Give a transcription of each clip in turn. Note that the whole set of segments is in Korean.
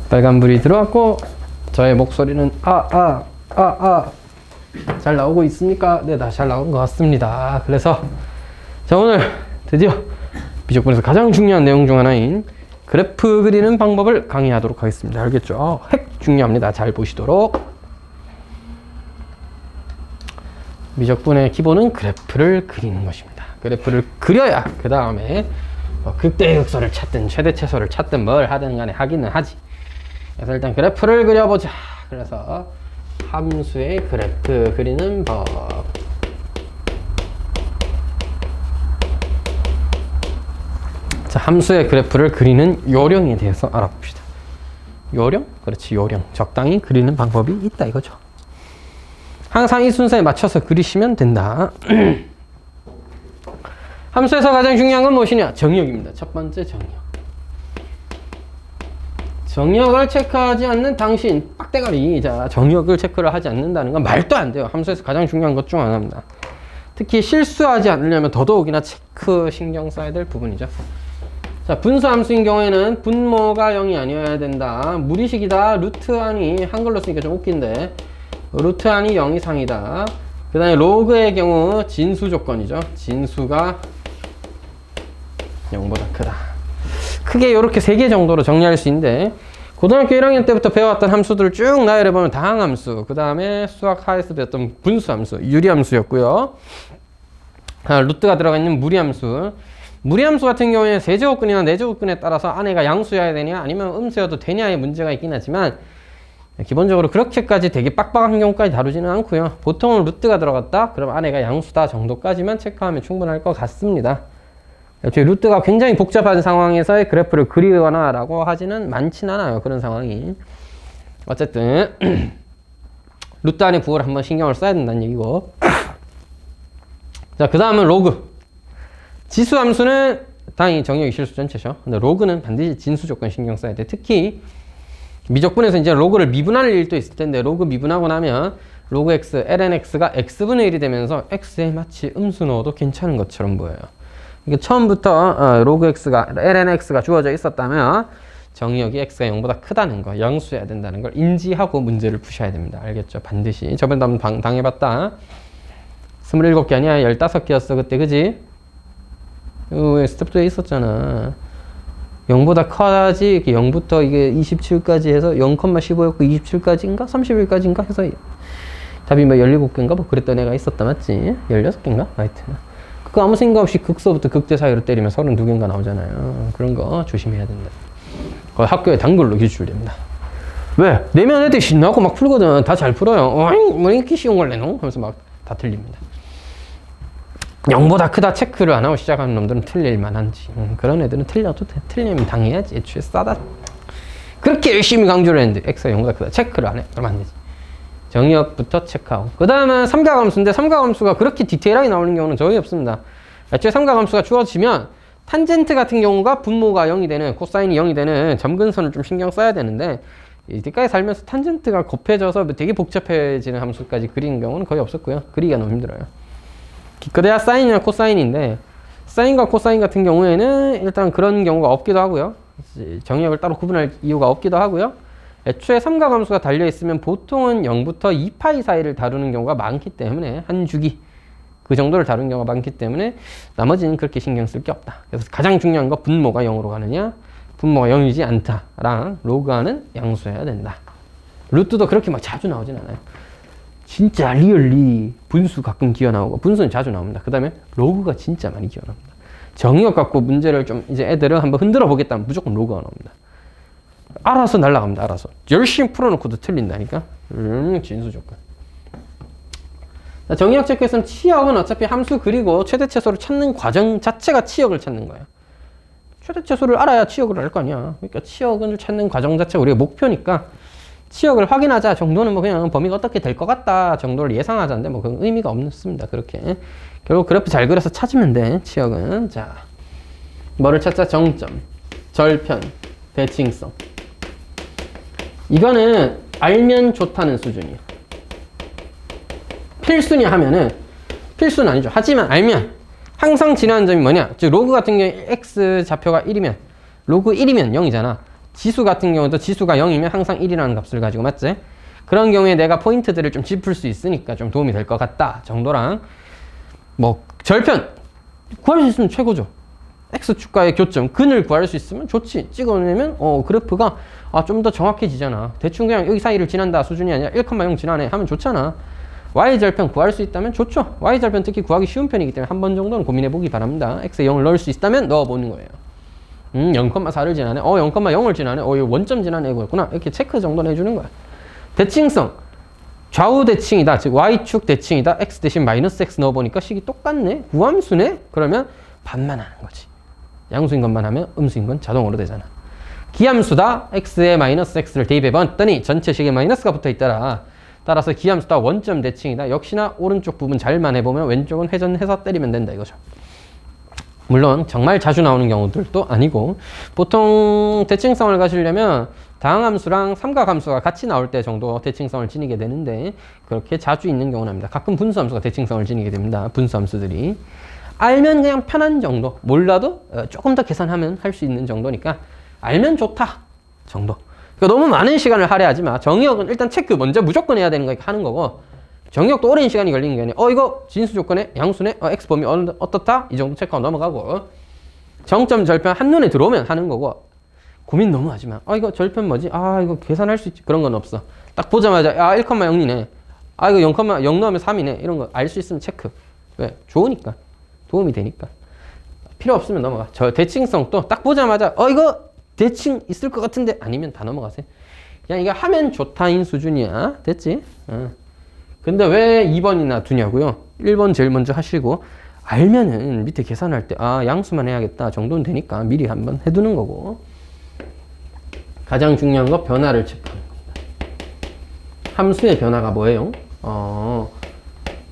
빨간불이 들어왔고 저의 목소리는 잘 나오고 있습니까? 네, 다 잘 나온 것 같습니다. 그래서 자, 오늘 드디어 미적분에서 가장 중요한 내용 중 하나인 그래프 그리는 방법을 강의하도록 하겠습니다. 알겠죠? 핵 중요합니다. 잘 보시도록. 미적분의 기본은 그래프를 그리는 것입니다. 그래프를 그려야 그 다음에 극대극소를 찾든 최대최소를 찾든 뭘 하든 간에 하기는 하지. 그래서 일단 그래프를 그려보자. 그래서 함수의 그래프 그리는 법. 자, 함수의 그래프를 그리는 요령에 대해서 알아봅시다. 요령? 그렇지, 요령. 적당히 그리는 방법이 있다 이거죠. 항상 이 순서에 맞춰서 그리시면 된다. 함수에서 가장 중요한 건 무엇이냐? 정역입니다. 첫 번째 정역. 정역을 체크하지 않는 당신 빡대가리. 자, 정역을 체크를 하지 않는다는 건 말도 안 돼요. 함수에서 가장 중요한 것 중 하나입니다. 특히 실수하지 않으려면 더더욱이나 체크 신경 써야 될 부분이죠. 자, 분수 함수인 경우에는 분모가 0이 아니어야 된다. 무리식이다. 루트 안이 한글로 쓰니까 좀 웃긴데 루트 안이 0 이상이다. 그 다음에 로그의 경우 진수 조건이죠. 진수가 0보다 크다. 크게 이렇게 3개 정도로 정리할 수 있는데 고등학교 1학년 때부터 배워왔던 함수들을 쭉 나열해보면 다항함수, 그 다음에 수학 하에서 배웠던 분수함수, 유리함수였고요. 루트가 들어가 있는 무리함수. 무리함수 같은 경우에 세제곱근이나 네제곱근에 따라서 안에가 양수여야 되냐 아니면 음수여도 되냐의 문제가 있긴 하지만 기본적으로 그렇게까지 되게 빡빡한 경우까지 다루지는 않고요. 보통은 루트가 들어갔다? 그럼 안에가 양수다 정도까지만 체크하면 충분할 것 같습니다. 루트가 굉장히 복잡한 상황에서의 그래프를 그리거나 라고 하지는 많진 않아요. 그런 상황이. 어쨌든 루트 안에 부호를 한번 신경을 써야 된다는 얘기고. 자, 그 다음은 로그. 지수함수는 당연히 정역이 실수 전체죠. 근데 로그는 반드시 진수 조건 신경 써야 돼. 특히 미적분에서 이제 로그를 미분할 일도 있을 텐데 로그 미분하고 나면 로그 x, lnx가 x분의 1이 되면서 x에 마치 음수 넣어도 괜찮은 것처럼 보여요. 이게 처음부터 로그 x가 lnx가 주어져 있었다면 정역이 x가 0보다 크다는 거, 양수여야 된다는 걸 인지하고 문제를 푸셔야 됩니다. 알겠죠? 반드시. 저번에 한번 당해봤다. 27개 아니야? 15개였어 그때, 그지? 왜 스텝도에 있었잖아. 0보다 커야지. 이렇게 0부터 이게 27까지 해서 0,15였고 27까지인가? 31까지인가? 해서 답이 뭐 17개인가? 뭐 그랬던 애가 있었다, 맞지? 16개인가? 하여튼. 그거 아무 생각 없이 극소부터 극대 사이로 때리면 32개인가 나오잖아요. 그런 거 조심해야 된다. 그거 학교에 단글로 기출됩니다. 왜? 내면 애들 신나고 막 풀거든. 다 잘 풀어요. 뭐 이렇게 쉬운 걸 내노? 하면서 막 다 틀립니다. 0보다 크다 체크를 안 하고 시작하는 놈들은 틀릴 만한지. 그런 애들은 틀려도 돼. 틀리면 당해야지. 애초에 싸다. 그렇게 열심히 강조를 했는데 x가 0보다 크다 체크를 안 해. 그러면 안 되지. 정역부터 체크하고. 그 다음은 삼각함수인데 삼각함수가 그렇게 디테일하게 나오는 경우는 거의 없습니다. 애초에 삼각함수가 주어지면 탄젠트 같은 경우가 분모가 0이 되는, 코사인이 0이 되는 점근선을 좀 신경 써야 되는데 이때까지 살면서 탄젠트가 곱해져서 되게 복잡해지는 함수까지 그리는 경우는 거의 없었고요. 그리기가 너무 힘들어요. 그래야 사인이나 코사인인데 사인과 코사인 같은 경우에는 일단 그런 경우가 없기도 하고요. 정역을 따로 구분할 이유가 없기도 하고요. 애초에 삼각함수가 달려있으면 보통은 0부터 2파이 사이를 다루는 경우가 많기 때문에 한 주기 그 정도를 다루는 경우가 많기 때문에 나머지는 그렇게 신경 쓸 게 없다. 그래서 가장 중요한 거 분모가 0으로 가느냐 분모가 0이지 않다랑 로그하는 양수여야 된다. 루트도 그렇게 막 자주 나오진 않아요. 진짜 리얼리 분수 가끔 기어 나오고 분수는 자주 나옵니다. 그 다음에 로그가 진짜 많이 기어 나옵니다. 정역 갖고 문제를 좀 이제 애들을 한번 흔들어 보겠다면 무조건 로그가 나옵니다. 알아서 날아갑니다. 알아서 열심히 풀어놓고도 틀린다니까. 진수 조건. 정역 체크에서는 치역은 어차피 함수 그리고 최대최소를 찾는 과정 자체가 치역을 찾는 거예요. 최대최소를 알아야 치역을 알 거 아니야. 그러니까 치역을 찾는 과정 자체가 우리가 목표니까 치역을 확인하자 정도는 뭐 그냥 범위가 어떻게 될 것 같다 정도를 예상하자는데 뭐 그런 의미가 없습니다. 그렇게 결국 그래프 잘 그려서 찾으면 돼. 치역은. 자, 뭐를 찾자? 정점, 절편, 대칭성. 이거는 알면 좋다는 수준이에요. 필수냐 하면은 필수는 아니죠. 하지만 알면 항상 지나는 점이 뭐냐? 즉 로그 같은 경우에 x 좌표가 1이면 로그 1이면 0이잖아. 지수 같은 경우도 지수가 0이면 항상 1이라는 값을 가지고 맞지? 그런 경우에 내가 포인트들을 좀 짚을 수 있으니까 좀 도움이 될 것 같다 정도랑 뭐 절편 구할 수 있으면 최고죠. X축과의 교점 근을 구할 수 있으면 좋지. 찍어내면 그래프가 좀 더 정확해지잖아. 대충 그냥 여기 사이를 지난다 수준이 아니라 1,0 지나네 하면 좋잖아. Y절편 구할 수 있다면 좋죠. Y절편 특히 구하기 쉬운 편이기 때문에 한 번 정도는 고민해 보기 바랍니다. X에 0을 넣을 수 있다면 넣어보는 거예요. 0,4를 지나네. 0,0을 지나네. 이거 원점 지나네 이거였구나. 이렇게 체크 정도는 해주는 거야. 대칭성. 좌우 대칭이다. 즉 Y축 대칭이다. X 대신 마이너스 X 넣어보니까 식이 똑같네. 구함수네? 그러면 반만 하는 거지. 양수인 것만 하면 음수인 건 자동으로 되잖아. 기함수다. X에 마이너스 X를 대입해봤더니 전체 식에 마이너스가 붙어있더라. 따라서 기함수다. 원점 대칭이다. 역시나 오른쪽 부분 잘만 해보면 왼쪽은 회전해서 때리면 된다 이거죠. 물론 정말 자주 나오는 경우들도 아니고 보통 대칭성을 가시려면 다항함수랑 삼각함수가 같이 나올 때 정도 대칭성을 지니게 되는데 그렇게 자주 있는 경우는 아닙니다. 가끔 분수함수가 대칭성을 지니게 됩니다. 분수함수들이. 알면 그냥 편한 정도. 몰라도 조금 더 계산하면 할 수 있는 정도니까 알면 좋다 정도. 그러니까 너무 많은 시간을 할애하지 마. 정의역은 일단 체크 먼저 무조건 해야 되는 거니까 하는 거고 정의역도 오랜 시간이 걸리는 게 아니라 이거 진수 조건에 양수네 X 범위 어떻다? 이 정도 체크하고 넘어가고 정점 절편 한눈에 들어오면 하는 거고 고민 너무 하지 마. 이거 절편 뭐지? 이거 계산할 수 있지. 그런 건 없어. 딱 보자마자 1,0이네. 이거 0 넣으면 3이네. 이런 거 알 수 있으면 체크. 왜? 좋으니까. 도움이 되니까. 필요 없으면 넘어가. 저 대칭성도 딱 보자마자 이거 대칭 있을 것 같은데 아니면 다 넘어가세요. 그냥 이거 하면 좋다인 수준이야. 됐지? 근데 왜 2번이나 두냐고요? 1번 제일 먼저 하시고 알면은 밑에 계산할 때 양수만 해야겠다 정도는 되니까 미리 한번 해두는 거고 가장 중요한 거 변화를 체크하는 겁니다. 함수의 변화가 뭐예요?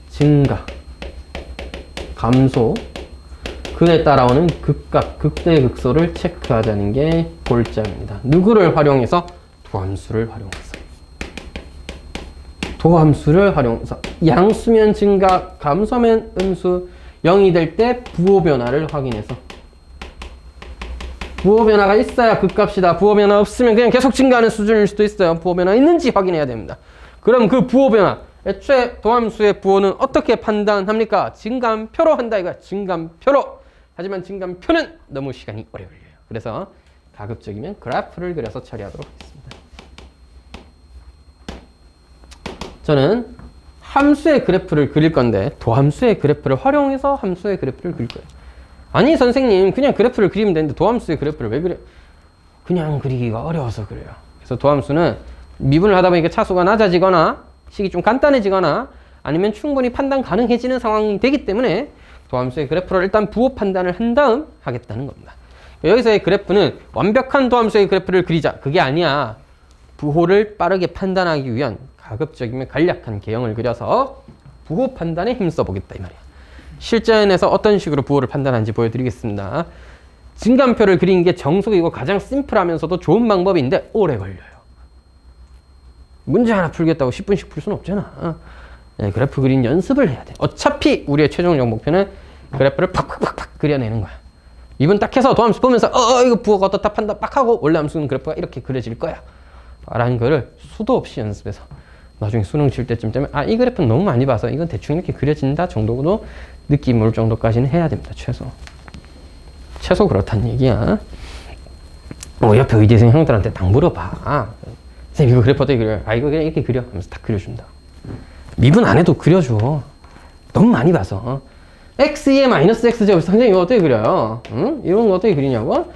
증가, 감소, 근에 따라오는 극각, 극대, 극소를 체크하자는 게 골자입니다. 누구를 활용해서? 도함수를 활용해서. 도함수를 활용해서 양수면 증가, 감소면 음수, 0이 될 때 부호 변화를 확인해서 부호 변화가 있어야 극값이다. 부호 변화 없으면 그냥 계속 증가하는 수준일 수도 있어요. 부호 변화 있는지 확인해야 됩니다. 그럼 그 부호 변화 애초에 도함수의 부호는 어떻게 판단합니까? 증감표로 한다 이거야. 증감표로. 하지만 증감표는 너무 시간이 오래 걸려요. 그래서 가급적이면 그래프를 그려서 처리하도록 하겠습니다. 저는 함수의 그래프를 그릴 건데 도함수의 그래프를 활용해서 함수의 그래프를 그릴 거예요. 아니 선생님 그냥 그래프를 그리면 되는데 도함수의 그래프를 왜 그려? 그냥 그리기가 어려워서 그래요. 그래서 도함수는 미분을 하다 보니까 차수가 낮아지거나 식이 좀 간단해지거나 아니면 충분히 판단 가능해지는 상황이 되기 때문에 도함수의 그래프를 일단 부호 판단을 한 다음 하겠다는 겁니다. 여기서의 그래프는 완벽한 도함수의 그래프를 그리자 그게 아니야. 부호를 빠르게 판단하기 위한 가급적이면 간략한 개형을 그려서 부호 판단에 힘써보겠다 이 말이야. 실전에서 어떤 식으로 부호를 판단하는지 보여드리겠습니다. 증감표를 그리는 게 정석이고 가장 심플하면서도 좋은 방법인데 오래 걸려요. 문제 하나 풀겠다고 10분씩 풀 수는 없잖아. 그래프 그린 연습을 해야 돼. 어차피 우리의 최종적 목표는 그래프를 팍팍팍팍 그려내는 거야. 이분 딱 해서 도함수 보면서 이거 부호가 어떻다 판단 빡 하고 원래 함수는 그래프가 이렇게 그려질 거야 라는 거를 수도 없이 연습해서 나중에 수능 칠 때쯤 되면 이 그래프는 너무 많이 봐서 이건 대충 이렇게 그려진다 정도로 느낌 올 정도까지는 해야 됩니다. 최소 그렇다는 얘기야. 옆에 의대생 형들한테 딱 물어봐. 선생님 이거 그래프 어떻게 그려요? 이거 그냥 이렇게 그려 하면서 딱 그려준다. 미분 안 해도 그려줘. 너무 많이 봐서. X에 마이너스 X 제곱 선생님 이거 어떻게 그려요? 응? 이런 거 어떻게 그리냐고?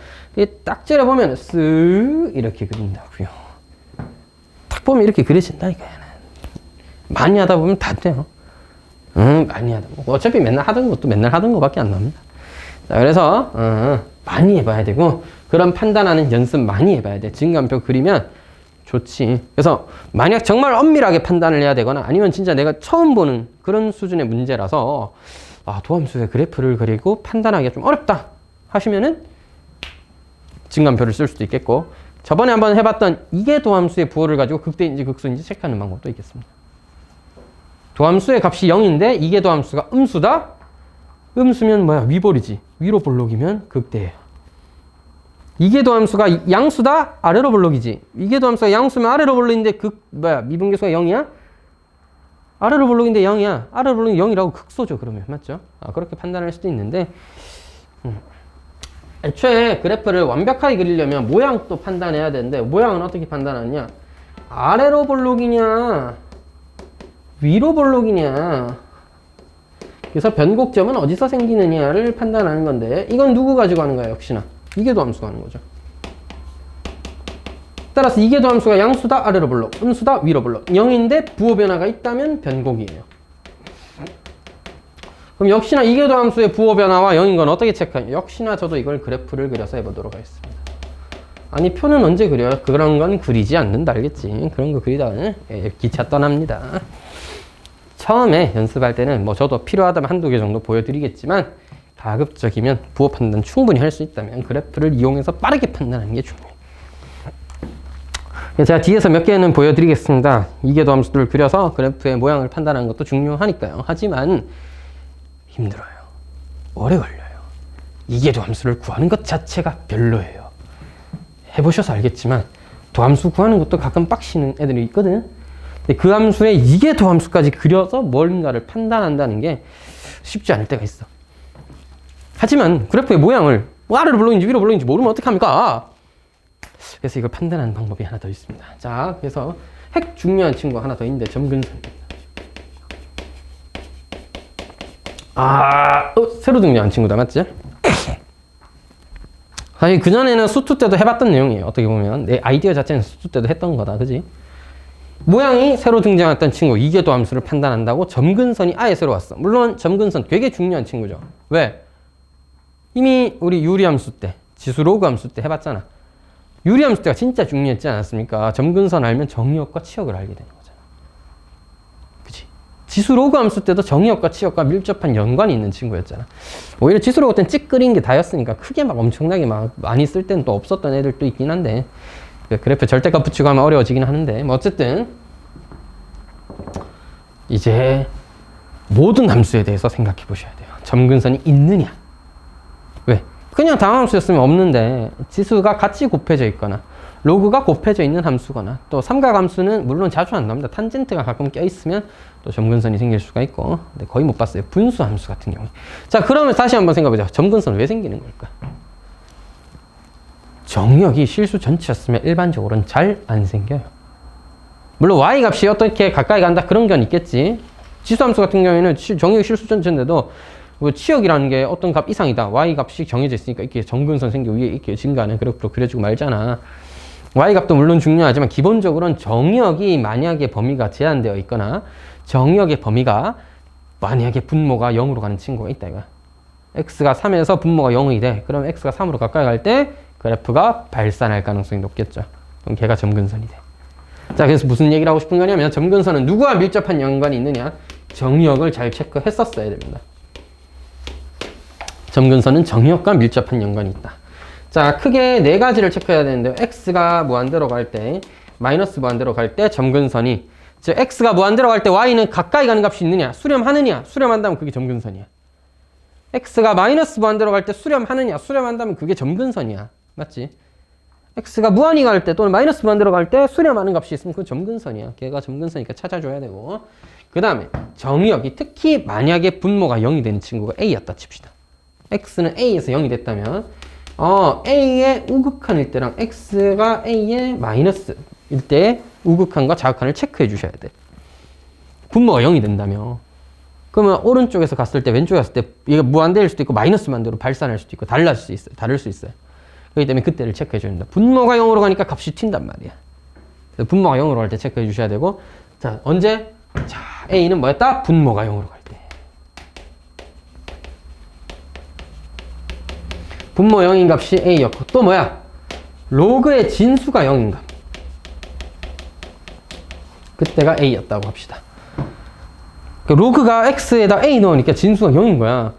딱 째려보면 쓱 이렇게 그린다고요. 딱 보면 이렇게 그려진다니까. 많이 하다 보면 다 돼요. 많이 하다 보면. 어차피 맨날 하던 것도 맨날 하던 거밖에 안 나옵니다. 자, 그래서 많이 해봐야 되고 그런 판단하는 연습 많이 해봐야 돼. 증감표 그리면 좋지. 그래서 만약 정말 엄밀하게 판단을 해야 되거나 아니면 진짜 내가 처음 보는 그런 수준의 문제라서 도함수의 그래프를 그리고 판단하기가 좀 어렵다 하시면은 증감표를 쓸 수도 있겠고 저번에 한번 해봤던 이게 도함수의 부호를 가지고 극대인지 극소인지 체크하는 방법도 있겠습니다. 도함수의 값이 0인데 이게 도함수가 음수다? 음수면 뭐야? 위볼이지. 위로 볼록이면 극대예요. 이계도 함수가 양수다? 아래로 볼록이지. 이계도 함수가 양수면 아래로 볼록인데 미분계수가 0이야? 아래로 볼록인데 0이야. 아래로 볼록이 0이라고 극소죠, 그러면. 맞죠? 그렇게 판단할 수도 있는데, 애초에 그래프를 완벽하게 그리려면 모양도 판단해야 되는데, 모양은 어떻게 판단하느냐? 아래로 볼록이냐? 위로 볼록이냐? 그래서 변곡점은 어디서 생기느냐를 판단하는 건데, 이건 누구 가지고 하는 거야, 역시나? 이계도 함수가 하는 거죠. 따라서 이계도 함수가 양수다, 아래로 볼록, 음수다, 위로 볼록. 0인데 부호 변화가 있다면 변곡이에요. 그럼 역시나 이계도 함수의 부호 변화와 0인 건 어떻게 체크하냐? 역시나 저도 이걸 그래프를 그려서 해보도록 하겠습니다. 아니, 표는 언제 그려요? 그런 건 그리지 않는다, 알겠지? 그런 거 그리다가 기차 떠납니다. 처음에 연습할 때는 뭐 저도 필요하다면 한두 개 정도 보여드리겠지만, 가급적이면 부호 판단 충분히 할 수 있다면 그래프를 이용해서 빠르게 판단하는 게 중요해요. 제가 뒤에서 몇 개는 보여드리겠습니다. 이계도 함수들을 그려서 그래프의 모양을 판단하는 것도 중요하니까요. 하지만 힘들어요. 오래 걸려요. 이계도 함수를 구하는 것 자체가 별로예요. 해보셔서 알겠지만 도함수 구하는 것도 가끔 빡치는 애들이 있거든. 근데 그 함수에 이계도 함수까지 그려서 뭔가를 판단한다는 게 쉽지 않을 때가 있어. 하지만 그래프의 모양을 아래로 볼록인지 위로 볼록인지 모르면 어떡합니까? 그래서 이걸 판단하는 방법이 하나 더 있습니다. 자, 그래서 핵 중요한 친구가 하나 더 있는데 점근선입니다. 새로 등장한 친구다, 맞지? 사실 그전에는 수투 때도 해봤던 내용이에요. 어떻게 보면 내 아이디어 자체는 수투 때도 했던 거다, 그지? 모양이 새로 등장했던 친구, 이계도 함수를 판단한다고 점근선이 아예 새로 왔어. 물론 점근선 되게 중요한 친구죠. 왜? 이미 우리 유리함수 때, 지수로그 함수 때 해봤잖아. 유리함수 때가 진짜 중요했지 않았습니까? 점근선 알면 정의역과 치역을 알게 되는 거잖아. 그치? 지수로그 함수 때도 정의역과 치역과 밀접한 연관이 있는 친구였잖아. 오히려 지수로그 때는 찌끄린 게 다였으니까 크게 막 엄청나게 막 많이 쓸 때는 또 없었던 애들도 있긴 한데, 그래프 절대값 붙이고 하면 어려워지긴 하는데, 뭐 어쨌든 이제 모든 함수에 대해서 생각해 보셔야 돼요. 점근선이 있느냐? 왜? 그냥 다함수였으면 없는데 지수가 같이 곱해져 있거나 로그가 곱해져 있는 함수거나 또 삼각함수는 물론 자주 안 나옵니다. 탄젠트가 가끔 껴있으면 또 점근선이 생길 수가 있고, 근데 거의 못 봤어요. 분수함수 같은 경우에. 자, 그러면 다시 한번 생각해보자. 점근선은 왜 생기는 걸까? 정의역이 실수 전체였으면 일반적으로는 잘 안 생겨요. 물론 y값이 어떻게 가까이 간다 그런 건 있겠지. 지수함수 같은 경우에는 정의역 실수 전체인데도 치역이라는 게 어떤 값 이상이다. y값이 정해져 있으니까 이렇게 점근선 생겨 위에 이렇게 증가하는 그래프로 그려주고 말잖아. y값도 물론 중요하지만 기본적으로는 정의역이 만약에 범위가 제한되어 있거나 정의역의 범위가 만약에 분모가 0으로 가는 친구가 있다 이거야. x가 3에서 분모가 0이 돼. 그럼 x가 3으로 가까이 갈 때 그래프가 발산할 가능성이 높겠죠. 그럼 걔가 점근선이 돼. 자, 그래서 무슨 얘기를 하고 싶은 거냐면 점근선은 누구와 밀접한 연관이 있느냐? 정의역을 잘 체크했었어야 됩니다. 점근선은 정의역과 밀접한 연관이 있다. 자, 크게 네 가지를 체크해야 되는데요. x가 무한대로 갈 때, 마이너스 무한대로 갈 때 점근선이, 즉 x가 무한대로 갈 때 y는 가까이 가는 값이 있느냐? 수렴하느냐? 수렴한다면 그게 점근선이야. x가 마이너스 무한대로 갈 때 수렴하느냐? 수렴한다면 그게 점근선이야. 맞지? x가 무한히 갈 때 또는 마이너스 무한대로 갈 때 수렴하는 값이 있으면 그건 점근선이야. 걔가 점근선이니까 찾아줘야 되고, 그 다음에 정의역이 특히 만약에 분모가 0이 되는 친구가 a였다 칩시다. x는 a에서 0이 됐다면 a의 우극한일 때랑 x가 a의 마이너스일 때 우극한과 자극한을 체크해 주셔야 돼. 분모가 0이 된다면 그러면 오른쪽에서 갔을 때 왼쪽에 갔을 때 이게 무한대일 수도 있고 마이너스 무한대로 발산할 수도 있고 다를 수 있어요. 그렇기 때문에 그때를 체크해 줘야 된다. 분모가 0으로 가니까 값이 튄단 말이야. 그래서 분모가 0으로 갈 때 체크해 주셔야 되고, 자, 언제? 자, a는 뭐였다? 분모가 0으로 갈 때. 분모 0인 값이 a였고, 또 뭐야? 로그의 진수가 0인 값. 그때가 a였다고 합시다. 로그가 x에다 a 넣으니까 진수가 0인 거야.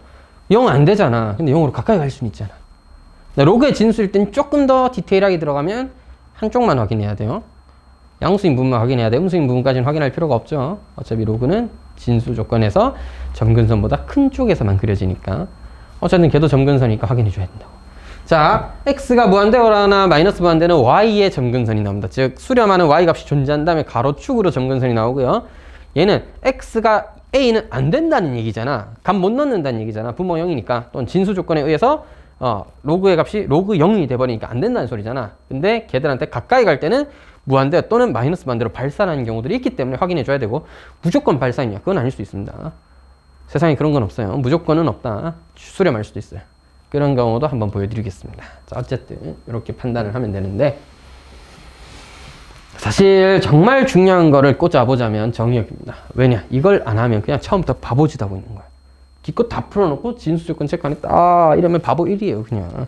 0 안 되잖아. 근데 0으로 가까이 갈 수는 있잖아. 로그의 진수일 땐 조금 더 디테일하게 들어가면 한쪽만 확인해야 돼요. 양수인 부분만 확인해야 돼. 음수인 부분까지는 확인할 필요가 없죠. 어차피 로그는 진수 조건에서 점근선보다 큰 쪽에서만 그려지니까 어쨌든 걔도 점근선이니까 확인해 줘야 된다고. 자, x가 무한대거나 마이너스 무한대는 y의 점근선이 나옵니다. 즉 수렴하는 y 값이 존재한다면 가로축으로 점근선이 나오고요. 얘는 x가 a는 안 된다는 얘기잖아. 값 못 넣는다는 얘기잖아. 분모 0이니까. 또는 진수 조건에 의해서 로그의 값이 로그 0이 돼버리니까 안 된다는 소리잖아. 근데 걔들한테 가까이 갈 때는 무한대 또는 마이너스 무한대로 발산하는 경우들이 있기 때문에 확인해 줘야 되고, 무조건 발산이냐? 그건 아닐 수 있습니다. 세상에 그런 건 없어요. 무조건은 없다. 수렴할 수도 있어요. 그런 경우도 한번 보여드리겠습니다. 자, 어쨌든 이렇게 판단을 하면 되는데, 사실 정말 중요한 거를 꽂아보자면 정의역입니다. 왜냐? 이걸 안 하면 그냥 처음부터 바보짓 하고 있는 거야. 기껏 다 풀어놓고 진수 조건 체크 안 했다 이러면 바보 1이에요 그냥.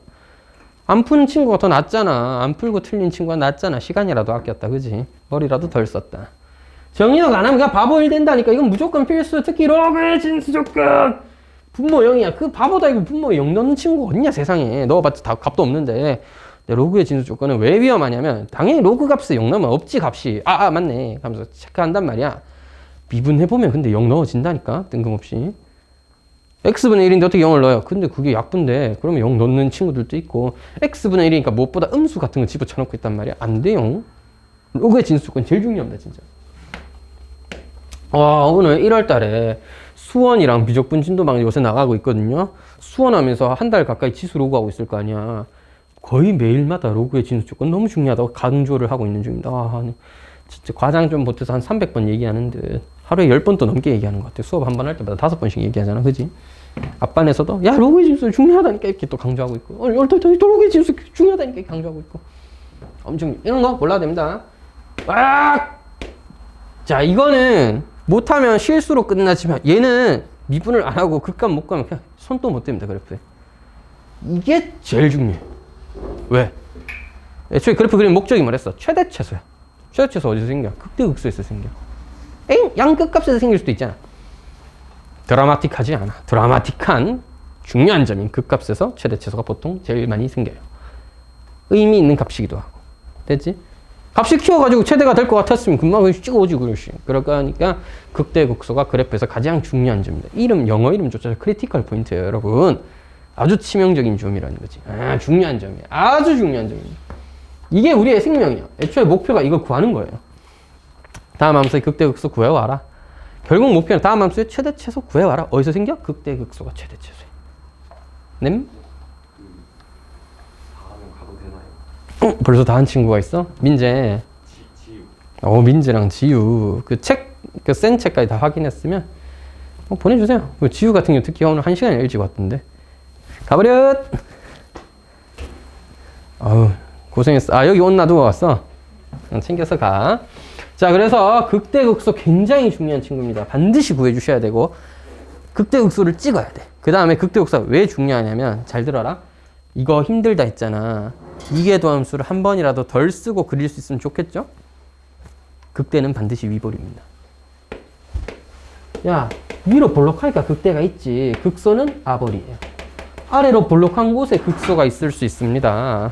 안 푼 친구가 더 낫잖아. 안 풀고 틀린 친구가 낫잖아. 시간이라도 아꼈다, 그지? 머리라도 덜 썼다. 정의역 안 하면 그냥 바보 1 된다니까. 이건 무조건 필수. 특히 로그의 진수 조건 분모 0이야. 그 바보다. 이거 분모 0 넣는 친구가 어딨냐 세상에. 넣어봤자 다 값도 없는데. 로그의 진수 조건은 왜 위험하냐면, 당연히 로그 값에 0 넣으면 없지 값이. 맞네 하면서 체크한단 말이야. 미분해보면 근데 0 넣어진다니까, 뜬금없이. x분의 1인데 어떻게 0을 넣어요? 근데 그게 약분데 그러면 0 넣는 친구들도 있고, x분의 1이니까 무엇보다 음수 같은 거 집어쳐놓고 있단 말이야. 안 돼요. 로그의 진수 조건 제일 중요합니다 진짜. 오늘 1월 달에 수원이랑 미적분 진도방 요새 나가고 있거든요. 수원하면서 한 달 가까이 지수 로그하고 있을 거 아니야. 거의 매일마다 로그의 진수 조건 너무 중요하다고 강조를 하고 있는 중입니다. 진짜 과장 좀 못해서 한 300번 얘기하는 듯 하루에 10번도 넘게 얘기하는 것 같아. 수업 한 번 할 때마다 5번씩 얘기하잖아, 그지? 앞반에서도 야 로그의 진수 중요하다니까 이렇게 또 강조하고 있고, 오늘 또 로그의 진수 중요하다니까 이렇게 강조하고 있고, 엄청 이런 거 몰라도 됩니다. 자, 이거는 못하면 실수로 끝나지만 얘는 미분을 안 하고 극값 못 가면 그냥 손도 못 댑니다 그래프에. 이게 제일 중요해. 왜? 애초에 그래프 그림 목적이 뭐랬어? 최대 최소야. 최대 최소 어디서 생겨? 극대 극소에서 생겨. 양 끝값에서 생길 수도 있잖아. 드라마틱하지 않아. 드라마틱한 중요한 점인 극값에서 최대 최소가 보통 제일 많이 생겨요. 의미 있는 값이기도 하고. 됐지? 값이 키워가지고 최대가 될 것 같았으면 금방 찍어오지, 그러시. 그러니까 극대 극소가 그래프에서 가장 중요한 점입니다. 영어 이름조차 크리티컬 포인트예요, 여러분. 아주 치명적인 점이라는 거지. 중요한 점이야. 아주 중요한 점입니다. 이게 우리의 생명이야. 애초에 목표가 이걸 구하는 거예요. 다음 함수의 극대 극소 구해와라. 결국 목표는 다음 함수의 최대 최소 구해와라. 어디서 생겨? 극대 극소가 최대 최소야. 네? 벌써 다 한 친구가 있어? 민재. 지유. 민재랑 지유. 그 센 책까지 다 확인했으면 보내주세요. 지유 같은 경우 특히 오늘 1시간 일찍 왔던데. 가버렸! 고생했어. 여기 옷 놔두고 왔어. 챙겨서 가. 자, 그래서 극대극소 굉장히 중요한 친구입니다. 반드시 구해주셔야 되고, 극대극소를 찍어야 돼. 그 다음에 극대극소가 왜 중요하냐면, 잘 들어라. 이거 힘들다 했잖아. 이계도 함수를 한 번이라도 덜 쓰고 그릴 수 있으면 좋겠죠? 극대는 반드시 위볼입니다. 야, 위로 볼록하니까 극대가 있지. 극소는 아볼이에요. 아래로 볼록한 곳에 극소가 있을 수 있습니다.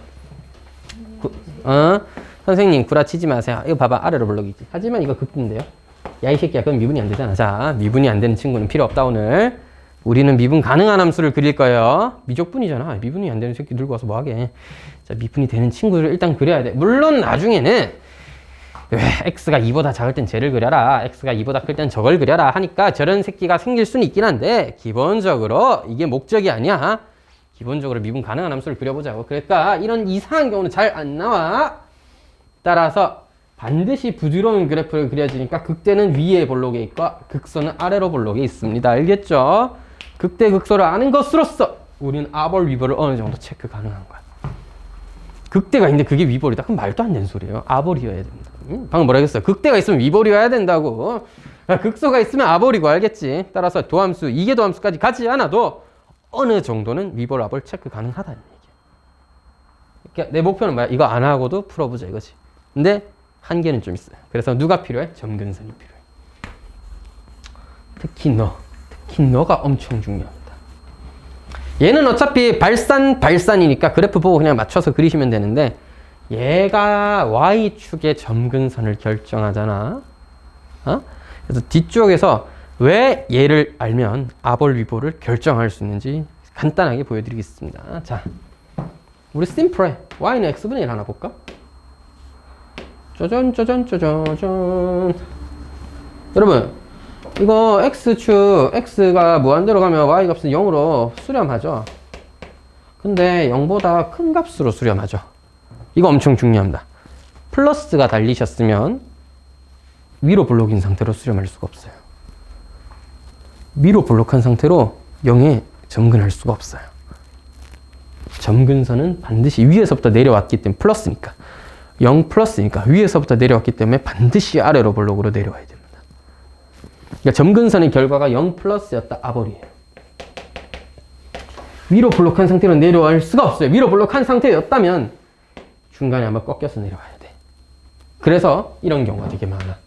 선생님 구라치지 마세요. 이거 봐봐, 아래로 볼록이지. 하지만 이거 극대인데요. 야, 이 새끼야, 그건 미분이 안 되잖아. 자, 미분이 안 되는 친구는 필요 없다 오늘. 우리는 미분 가능한 함수를 그릴 거예요. 미적분이잖아. 미분이 안 되는 새끼 들고 와서 뭐하게. 자, 미분이 되는 친구를 일단 그려야 돼. 물론 나중에는 x가 2보다 작을 땐 쟤를 그려라, x가 2보다 클 땐 저걸 그려라 하니까 저런 새끼가 생길 수는 있긴 한데, 기본적으로 이게 목적이 아니야. 기본적으로 미분 가능한 함수를 그려보자고. 그러니까 이런 이상한 경우는 잘 안 나와. 따라서 반드시 부드러운 그래프를 그려지니까 극대는 위에 볼록에 있고 극소는 아래로 볼록에 있습니다. 알겠죠? 극대 극소를 아는 것으로써 우리는 아볼 위볼을 어느 정도 체크 가능한 거야. 극대가 있는데 그게 위볼이다? 그럼 말도 안 되는 소리예요. 아볼이어야 된다. 방금 뭐라 했어요? 극대가 있으면 위볼이어야 된다고. 극소가 있으면 아볼이고, 알겠지? 따라서 도함수, 이계도함수까지 가지 않아도 어느 정도는 위볼, 아볼 체크 가능하다는 얘기야. 그러니까 내 목표는 뭐야? 이거 안 하고도 풀어보자 이거지. 근데 한계는 좀 있어요. 그래서 누가 필요해? 점근선이 필요해. 특히 너가 엄청 중요합니다. 얘는 어차피 발산이니까 그래프 보고 그냥 맞춰서 그리시면 되는데, 얘가 Y축의 점근선을 결정하잖아. 그래서 뒤쪽에서 왜 얘를 알면 아볼 위볼을 결정할 수 있는지 간단하게 보여드리겠습니다. 자, 우리 심플해. y는 x분의 1 하나 볼까? 짜잔 짜잔 짜잔 짠. 여러분 이거 x축 x가 무한대로 가면 y 값은 0으로 수렴하죠. 근데 0보다 큰 값으로 수렴하죠. 이거 엄청 중요합니다. 플러스가 달리셨으면 위로 블록인 상태로 수렴할 수가 없어요. 위로 블록한 상태로 0에 점근할 수가 없어요. 점근선은 반드시 위에서부터 내려왔기 때문에 플러스니까 0 플러스니까 위에서부터 내려왔기 때문에 반드시 아래로 블록으로 내려와야 됩니다. 그러니까 점근선의 결과가 0 플러스였다. 아벌이에요. 위로 블록한 상태로 내려갈 수가 없어요. 위로 블록한 상태였다면 중간에 한번 꺾여서 내려와야 돼. 그래서 이런 경우가 되게 많아.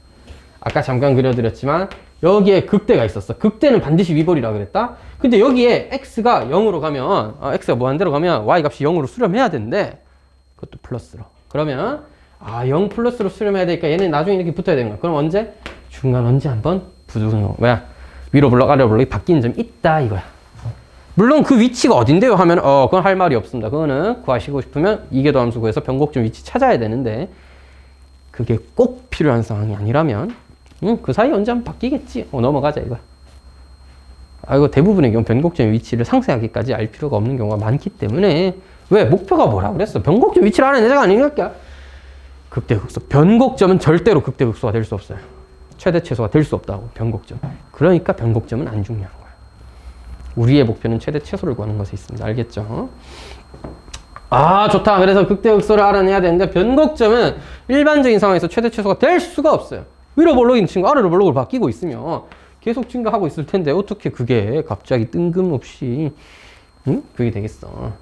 아까 잠깐 그려드렸지만 여기에 극대가 있었어. 극대는 반드시 위볼이라 그랬다. 근데 여기에 x가 0으로 가면 x가 무한대로 가면 y 값이 0으로 수렴해야 되는데 그것도 플러스로. 그러면 0 플러스로 수렴해야 되니까 얘는 나중에 이렇게 붙어야 되는 거야. 그럼 언제? 중간 언제 한번 위로 블록 아래로 블록이 바뀌는 점이 있다 이거야. 물론 그 위치가 어딘데요 하면 그건 할 말이 없습니다. 그거는 구하시고 싶으면 이계도 함수 구해서 변곡점 위치 찾아야 되는데 그게 꼭 필요한 상황이 아니라면 그 사이 언제 한번 바뀌겠지. 넘어가자 이거야. 이거 대부분의 경우 변곡점 위치를 상세하게까지 알 필요가 없는 경우가 많기 때문에 왜? 목표가 뭐라 그랬어? 변곡점 위치를 아는 애가 아니니까. 극대극소. 변곡점은 절대로 극대극소가 될 수 없어요. 최대 최소가 될 수 없다고. 변곡점. 그러니까 변곡점은 안 중요한 거야. 우리의 목표는 최대 최소를 구하는 것에 있습니다. 알겠죠? 좋다. 그래서 극대극소를 알아내야 되는데 변곡점은 일반적인 상황에서 최대 최소가 될 수가 없어요. 위로 블록인 친구 아래로 블록으로 바뀌고 있으면 계속 증가하고 있을 텐데 어떻게 그게 갑자기 뜬금없이 그게 되겠어.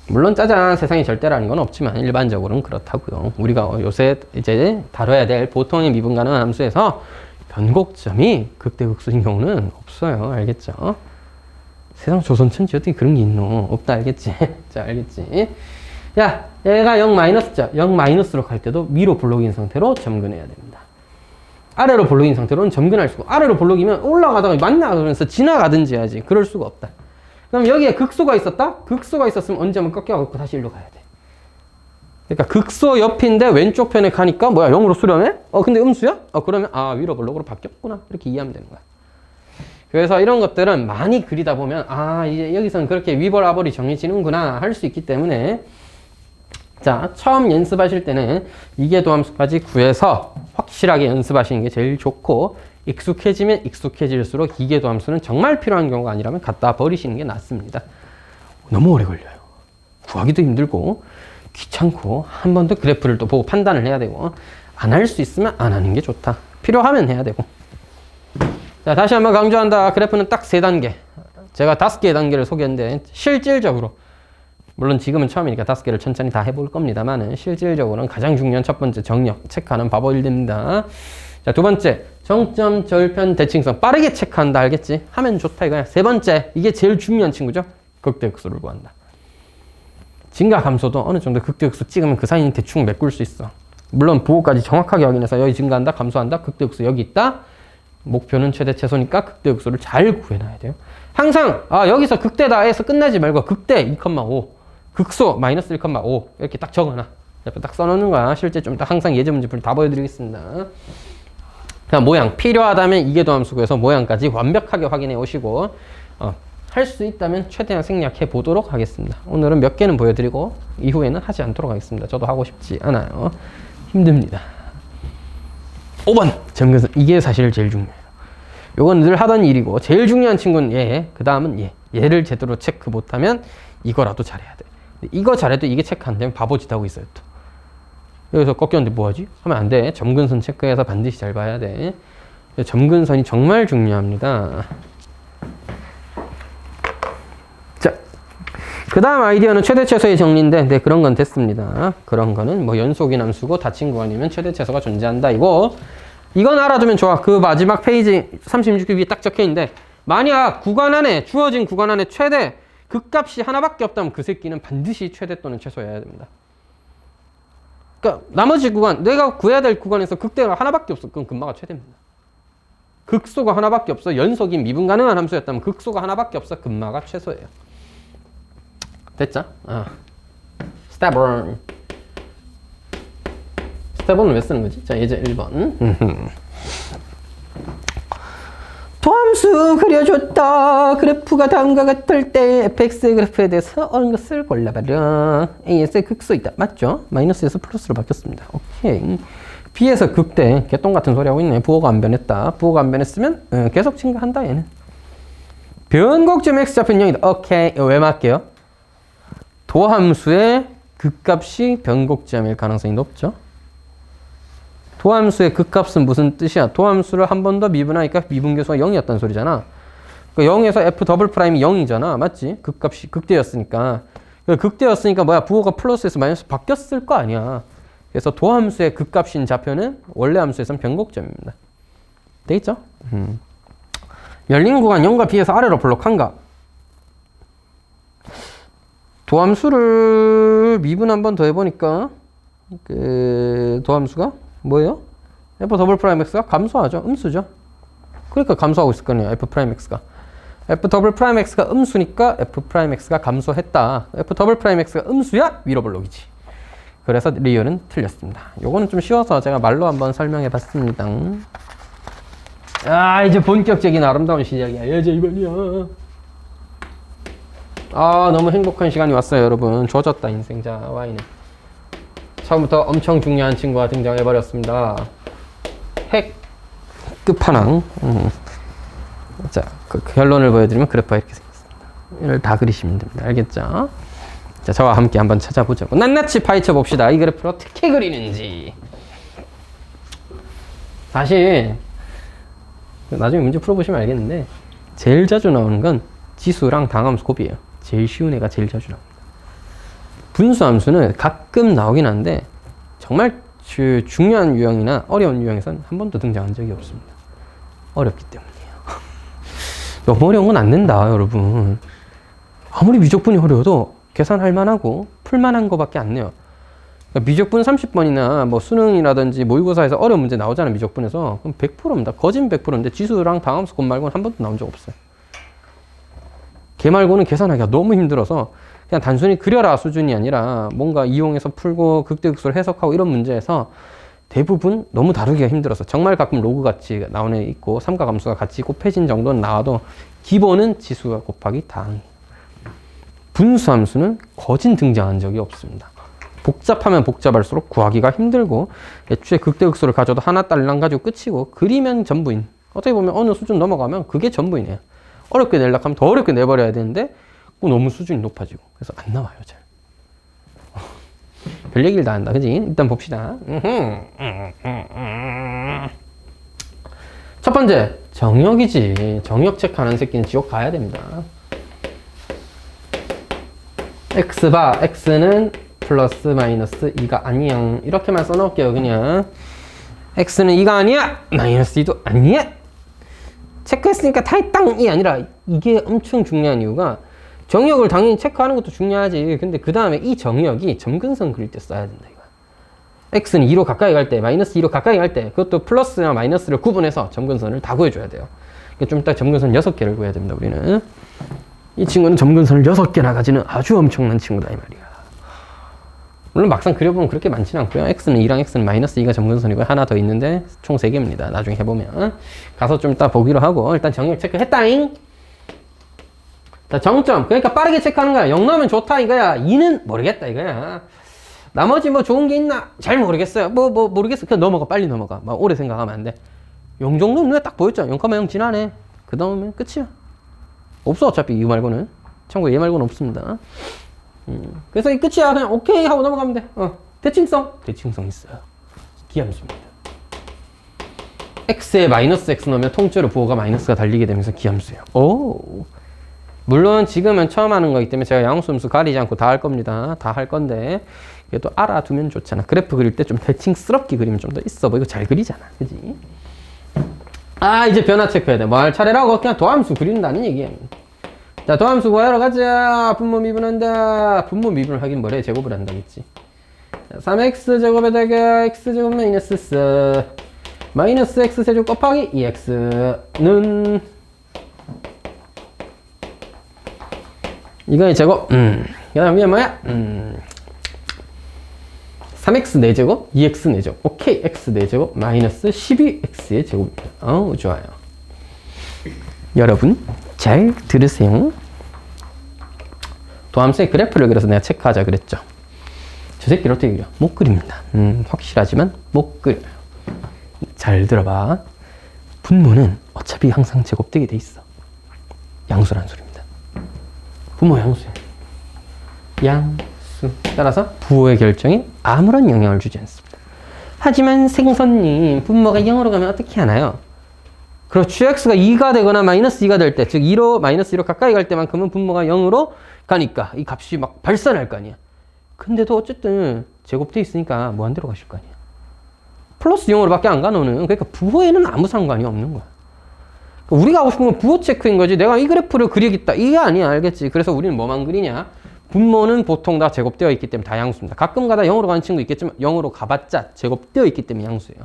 물론 짜잔 세상에 절대라는 건 없지만 일반적으로는 그렇다고요. 우리가 요새 이제 다뤄야 될 보통의 미분 가능한 함수에서 변곡점이 극대극소인 경우는 없어요. 알겠죠? 세상 조선천지 어떻게 그런 게 있노? 없다. 알겠지? 자, 알겠지? 야, 얘가 0 마이너스죠. 0 마이너스로 갈 때도 위로 블록인 상태로 점근해야 됩니다. 아래로 블록인 상태로는 점근할 수가 없고, 아래로 블록이면 올라가다가 만나면서 지나가든지 해야지. 그럴 수가 없다. 그럼 여기에 극소가 있었다? 극소가 있었으면 언제 한번 꺾여갖고 다시 일로 가야 돼. 그러니까 극소 옆인데 왼쪽 편에 가니까 뭐야? 0으로 수렴해? 근데 음수야? 그러면 위로 블록으로 바뀌었구나. 이렇게 이해하면 되는 거야. 그래서 이런 것들은 많이 그리다 보면 이제 여기서는 그렇게 위볼 아볼이 정해지는구나 할 수 있기 때문에 자, 처음 연습하실 때는 이계도함수까지 구해서 확실하게 연습하시는 게 제일 좋고 익숙해지면 익숙해질수록 이계도함수는 정말 필요한 경우가 아니라면 갖다 버리시는 게 낫습니다. 너무 오래 걸려요. 구하기도 힘들고 귀찮고 한 번 더 그래프를 또 보고 판단을 해야 되고 안 할 수 있으면 안 하는 게 좋다. 필요하면 해야 되고. 자, 다시 한번 강조한다. 그래프는 딱 3단계. 제가 5개의 단계를 소개했는데 실질적으로 물론 지금은 처음이니까 5개를 천천히 다 해볼 겁니다만은 실질적으로는 가장 중요한 첫 번째 정력 체크하는 바보 됩니다. 자, 두 번째 정점, 절편, 대칭성 빠르게 체크한다. 알겠지? 하면 좋다 이거야. 세 번째 이게 제일 중요한 친구죠. 극대극소를 구한다. 증가 감소도 어느 정도 극대극소 찍으면 그 사이는 대충 메꿀 수 있어. 물론 부호까지 정확하게 확인해서 여기 증가한다, 감소한다, 극대극소 여기 있다. 목표는 최대 최소니까 극대극소를 잘 구해놔야 돼요. 항상 여기서 극대다 해서 끝나지 말고 극대 2,5 극소 마이너스 1,5 이렇게 딱 적어놔. 옆에 딱 써놓는 거야. 실제 좀 딱 항상 예제 문제풀 다 보여드리겠습니다. 그냥 모양 필요하다면 이계도함수 구해서 모양까지 완벽하게 확인해 오시고 할 수 있다면 최대한 생략해 보도록 하겠습니다. 오늘은 몇 개는 보여드리고 이후에는 하지 않도록 하겠습니다. 저도 하고 싶지 않아요. 힘듭니다. 5번 점근선. 이게 사실 제일 중요해요. 요건 늘 하던 일이고 제일 중요한 친구는 얘, 그 다음은 얘를 제대로 체크 못하면 이거라도 잘해야 돼. 이거 잘해도 이게 체크 안 되면 바보짓 하고 있어요. 또 여기서 꺾였는데 뭐하지? 하면 안 돼. 점근선 체크해서 반드시 잘 봐야 돼. 점근선이 정말 중요합니다. 자, 그 다음 아이디어는 최대 최소의 정리인데 그런 건 됐습니다. 그런 거는 뭐 연속인 함수고 닫힌 구간이면 최대 최소가 존재한다 이건 알아두면 좋아. 그 마지막 페이지 36개 위에 딱 적혀있는데 만약 구간 안에 주어진 구간 안에 최대 극값이 하나밖에 없다면 그 새끼는 반드시 최대 또는 최소여야 됩니다. 그러니까 나머지 구간, 내가 구해야 될 구간에서 극대가 하나밖에 없어. 그럼 금마가 최대입니다. 극소가 하나밖에 없어. 연속인 미분 가능한 함수였다면 극소가 하나밖에 없어. 금마가 최소예요. 됐죠? 스텝 1. 스텝 1은 왜 쓰는 거지? 자, 예제 1번. 도함수 그려줬다. 그래프가 다음과 같을 때 fx의 그래프에 대해서 어느 것을 골라봐라. a에서 극소 있다. 맞죠? 마이너스에서 플러스로 바뀌었습니다. 오케이. b에서 극대. 개똥 같은 소리 하고 있네. 부호가 안 변했다. 부호가 안 변했으면 계속 증가한다 얘는. 변곡점 x좌표는 0이다. 오케이. 왜 맞게요? 도함수의 극값이 변곡점일 가능성이 높죠. 도함수의 극값은 무슨 뜻이야? 도함수를 한 번 더 미분하니까 미분계수가 0이었다는 소리잖아. 그러니까 0에서 f 더블 프라임이 0이잖아. 맞지? 극값이 극대였으니까. 극대였으니까 뭐야? 부호가 플러스에서 마이너스 바뀌었을 거 아니야. 그래서 도함수의 극값인 좌표는 원래 함수에서는 변곡점입니다. 되겠죠? 열린 구간 0과 b에서 아래로 볼록한가? 도함수를 미분 한 번 더 해보니까 그 도함수가 뭐예요? f 더블 프라임 x가 감소하죠. 음수죠. 그러니까 감소하고 있을 거네요. f 프라임 x가. f 더블 프라임 x가 음수니까 f 프라임 x가 감소했다. f 더블 프라임 x가 음수야? 위로 볼록이지. 그래서 리얼은 틀렸습니다. 요거는 좀 쉬워서 제가 말로 한번 설명해 봤습니다. 아, 이제 본격적인 아름다운 시작이야. 예제 2번이야. 아, 너무 행복한 시간이 왔어요, 여러분. 조졌다, 인생. 자, Y는. 처음부터 엄청 중요한 친구가 등장해 버렸습니다. 핵 끝판왕. 자, 그 결론을 보여드리면 그래프가 이렇게 생겼습니다. 이걸 다 그리시면 됩니다. 알겠죠? 자, 저와 함께 한번 찾아보자고. 낱낱이 파헤쳐 봅시다. 이 그래프를 어떻게 그리는지. 사실 나중에 문제 풀어보시면 알겠는데 제일 자주 나오는 건 지수랑 당함수 곱이에요. 제일 쉬운 애가 제일 자주 나옵니다. 분수함수는 가끔 나오긴 한데 정말 중요한 유형이나 어려운 유형에서는 한 번도 등장한 적이 없습니다. 어렵기 때문이에요. 너무 어려운 건 안 된다, 여러분. 아무리 미적분이 어려워도 계산할 만하고 풀만한 거밖에 안 내요. 그러니까 미적분 30번이나 뭐 수능이라든지 모의고사에서 어려운 문제 나오잖아요, 미적분에서. 그럼 100%입니다. 거진 100%인데 지수랑 당함수 곱 말고는 한 번도 나온 적 없어요. 걔 말고는 계산하기가 너무 힘들어서 그냥 단순히 그려라 수준이 아니라 뭔가 이용해서 풀고 극대극소를 해석하고 이런 문제에서 대부분 너무 다루기가 힘들어서 정말 가끔 로그 같이 나오는 애 있고 삼각함수가 같이 곱해진 정도는 나와도 기본은 지수가 곱하기 당. 분수함수는 거진 등장한 적이 없습니다. 복잡하면 복잡할수록 구하기가 힘들고 애초에 극대극소를 가져도 하나 딸랑 가지고 끝이고 그리면 전부인. 어떻게 보면 어느 수준 넘어가면 그게 전부인이에요. 어렵게 내려고 하면 더 어렵게 내버려야 되는데 너무 수준이 높아지고 그래서 안 나와요 잘. 별 얘기를 다 한다 그지? 일단 봅시다. 첫 번째 정역이지. 정역 체크하는 새끼는 지옥 가야 됩니다. x바 x는 플러스 마이너스 2가 아니야. 이렇게만 써놓을게요 그냥. x는 2가 아니야. 마이너스 2도 아니야. 체크했으니까 다 했당이 아니라 이게 엄청 중요한 이유가 정역을 당연히 체크하는 것도 중요하지. 근데 그 다음에 이 정역이 점근선 그릴 때 써야 된다 이거. x는 2로 가까이 갈 때, 마이너스 2로 가까이 갈 때 그것도 플러스나 마이너스를 구분해서 점근선을 다 구해줘야 돼요. 좀 이따 점근선 6개를 구해야 됩니다 우리는. 이 친구는 점근선을 6개나 가지는 아주 엄청난 친구다 이 말이야. 물론 막상 그려보면 그렇게 많지는 않고요. x는 2랑 x는 마이너스 2가 점근선이고 하나 더 있는데 총 3개입니다. 나중에 해보면. 가서 좀 이따 보기로 하고 일단 정역 체크했다잉. 자, 정점. 그러니까 빠르게 체크하는 거야. 0 나오면 좋다 이거야. 2는 모르겠다 이거야. 나머지 뭐 좋은 게 있나? 잘 모르겠어요. 뭐 모르겠어. 그냥 넘어가. 빨리 넘어가. 막 오래 생각하면 안 돼. 0 정도는 눈에 딱 보였죠. 0,0 지나네. 그 다음에 끝이야. 없어 어차피 이 말고는. 참고로 얘 말고는 없습니다. 그래서 이 끝이야. 그냥 오케이 하고 넘어가면 돼. 대칭성 있어요. 기함수입니다. x에 마이너스 x 넣으면 통째로 부호가 마이너스가 달리게 되면서 기함수예요. 오. 물론 지금은 처음 하는 거기 때문에 제가 양수함수 가리지 않고 다 할 겁니다. 다 할 건데 그래도 알아두면 좋잖아. 그래프 그릴 때 좀 대칭스럽게 그리면 좀 더 있어 보이고 잘 그리잖아. 그지? 아, 이제 변화 체크해야 돼. 뭐 할 차례라고? 그냥 도함수 그린다는 얘기야. 자, 도함수 구하러 가자. 분모 미분한다. 분모 미분을 하긴 뭐래? 제곱을 한다겠지. 3x 제곱에다가 x 제곱 마이너스 4 마이너스 x 세제곱 곱하기 2x는 이거의 제곱. 그 다음 위에 뭐야? 3x 4제곱, 2x 4제곱. 오케이, x 4제곱 마이너스 12x의 제곱입니다. 좋아요. 여러분 잘 들으세요. 도함수의 그래프를 그려서 내가 체크하자 그랬죠. 저 새끼를 어떻게 그려? 못 그립니다. 확실하지만 못 그려요. 잘 들어봐. 분모는 어차피 항상 제곱되게 돼 있어. 양수란 소리입니다. 분모 양수야. 양수. 따라서 부호의 결정에 아무런 영향을 주지 않습니다. 하지만 생선님, 분모가 0으로 가면 어떻게 하나요? 그렇죠. x가 2가 되거나 마이너스 2가 될 때, 즉 2로 마이너스 2로 가까이 갈 때만큼은 분모가 0으로 가니까 이 값이 막 발산할 거 아니야. 근데도 어쨌든 제곱돼 있으니까 무한대로 가실 거 아니야. 플러스 0으로밖에 안 가 너는. 그러니까 부호에는 아무 상관이 없는 거야. 그러니까 우리가 하고 싶은 건 부호 체크인 거지. 내가 이 그래프를 그리겠다 이게 아니야. 알겠지? 그래서 우리는 뭐만 그리냐? 분모는 보통 다 제곱되어 있기 때문에 다 양수입니다. 가끔 가다 0으로 가는 친구 있겠지만 0으로 가봤자 제곱되어 있기 때문에 양수예요.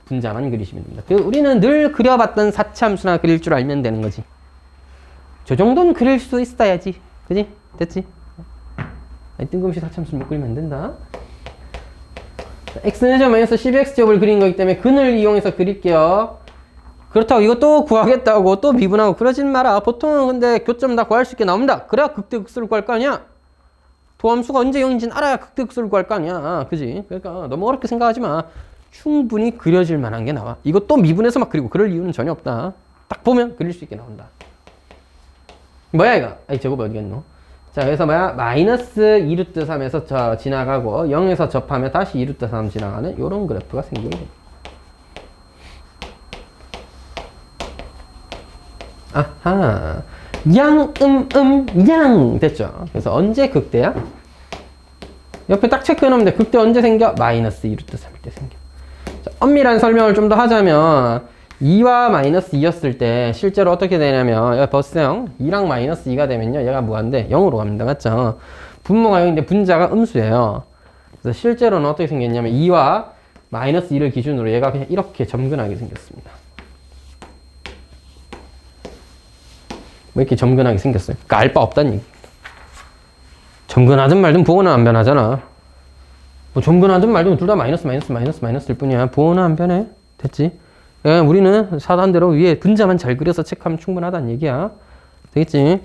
분자만 그리시면 됩니다. 우리는 늘 그려봤던 사차함수나 그릴 줄 알면 되는 거지. 저 정도는 그릴 수 있어야지. 그지? 됐지? 뜬금없이 사차함수를 못 그리면 안 된다. x는 마이너스 12x제곱을 그린 거기 때문에 근을 이용해서 그릴게요. 그렇다고 이것도 구하겠다고 또 미분하고 그러진 마라. 보통은 근데 교점 다 구할 수 있게 나옵니다. 그래야 극대극소를 구할 거 아니야. 도함수가 언제 0인지는 알아야 극대극소를 구할 거 아니야. 그지? 그러니까 너무 어렵게 생각하지 마. 충분히 그려질 만한 게 나와. 이거 또 미분해서 막 그리고 그럴 이유는 전혀 없다. 딱 보면 그릴 수 있게 나온다. 뭐야 이거? 아이 제곱 어디겠노? 자, 그래서 뭐야? 마이너스 2루트 3에서 저 지나가고 0에서 접하면 다시 2루트 3 지나가는 요런 그래프가 생기게 됩니다. 아하. 양 됐죠? 그래서 언제 극대야? 옆에 딱 체크해놓으면 돼. 극대 언제 생겨? 마이너스 2루트 3일 때 생겨. 자, 엄밀한 설명을 좀 더 하자면 2와 마이너스 2였을 때 실제로 어떻게 되냐면 여기 보세요. 2랑 마이너스 2가 되면요. 얘가 무한대 0으로 갑니다. 맞죠? 분모가 0인데 분자가 음수예요. 그래서 실제로는 어떻게 생겼냐면 2와 마이너스 2를 기준으로 얘가 그냥 이렇게 점근하게 생겼습니다. 왜 이렇게 점근하게 생겼어요? 그러니까 알 바 없다는 얘기. 점근하든 말든 부호는 안 변하잖아. 뭐 점근하든 말든 둘 다 마이너스일 뿐이야. 부호는 안 변해. 됐지? 예, 우리는 사단대로 위에 분자만 잘 그려서 체크하면 충분하다는 얘기야. 되겠지?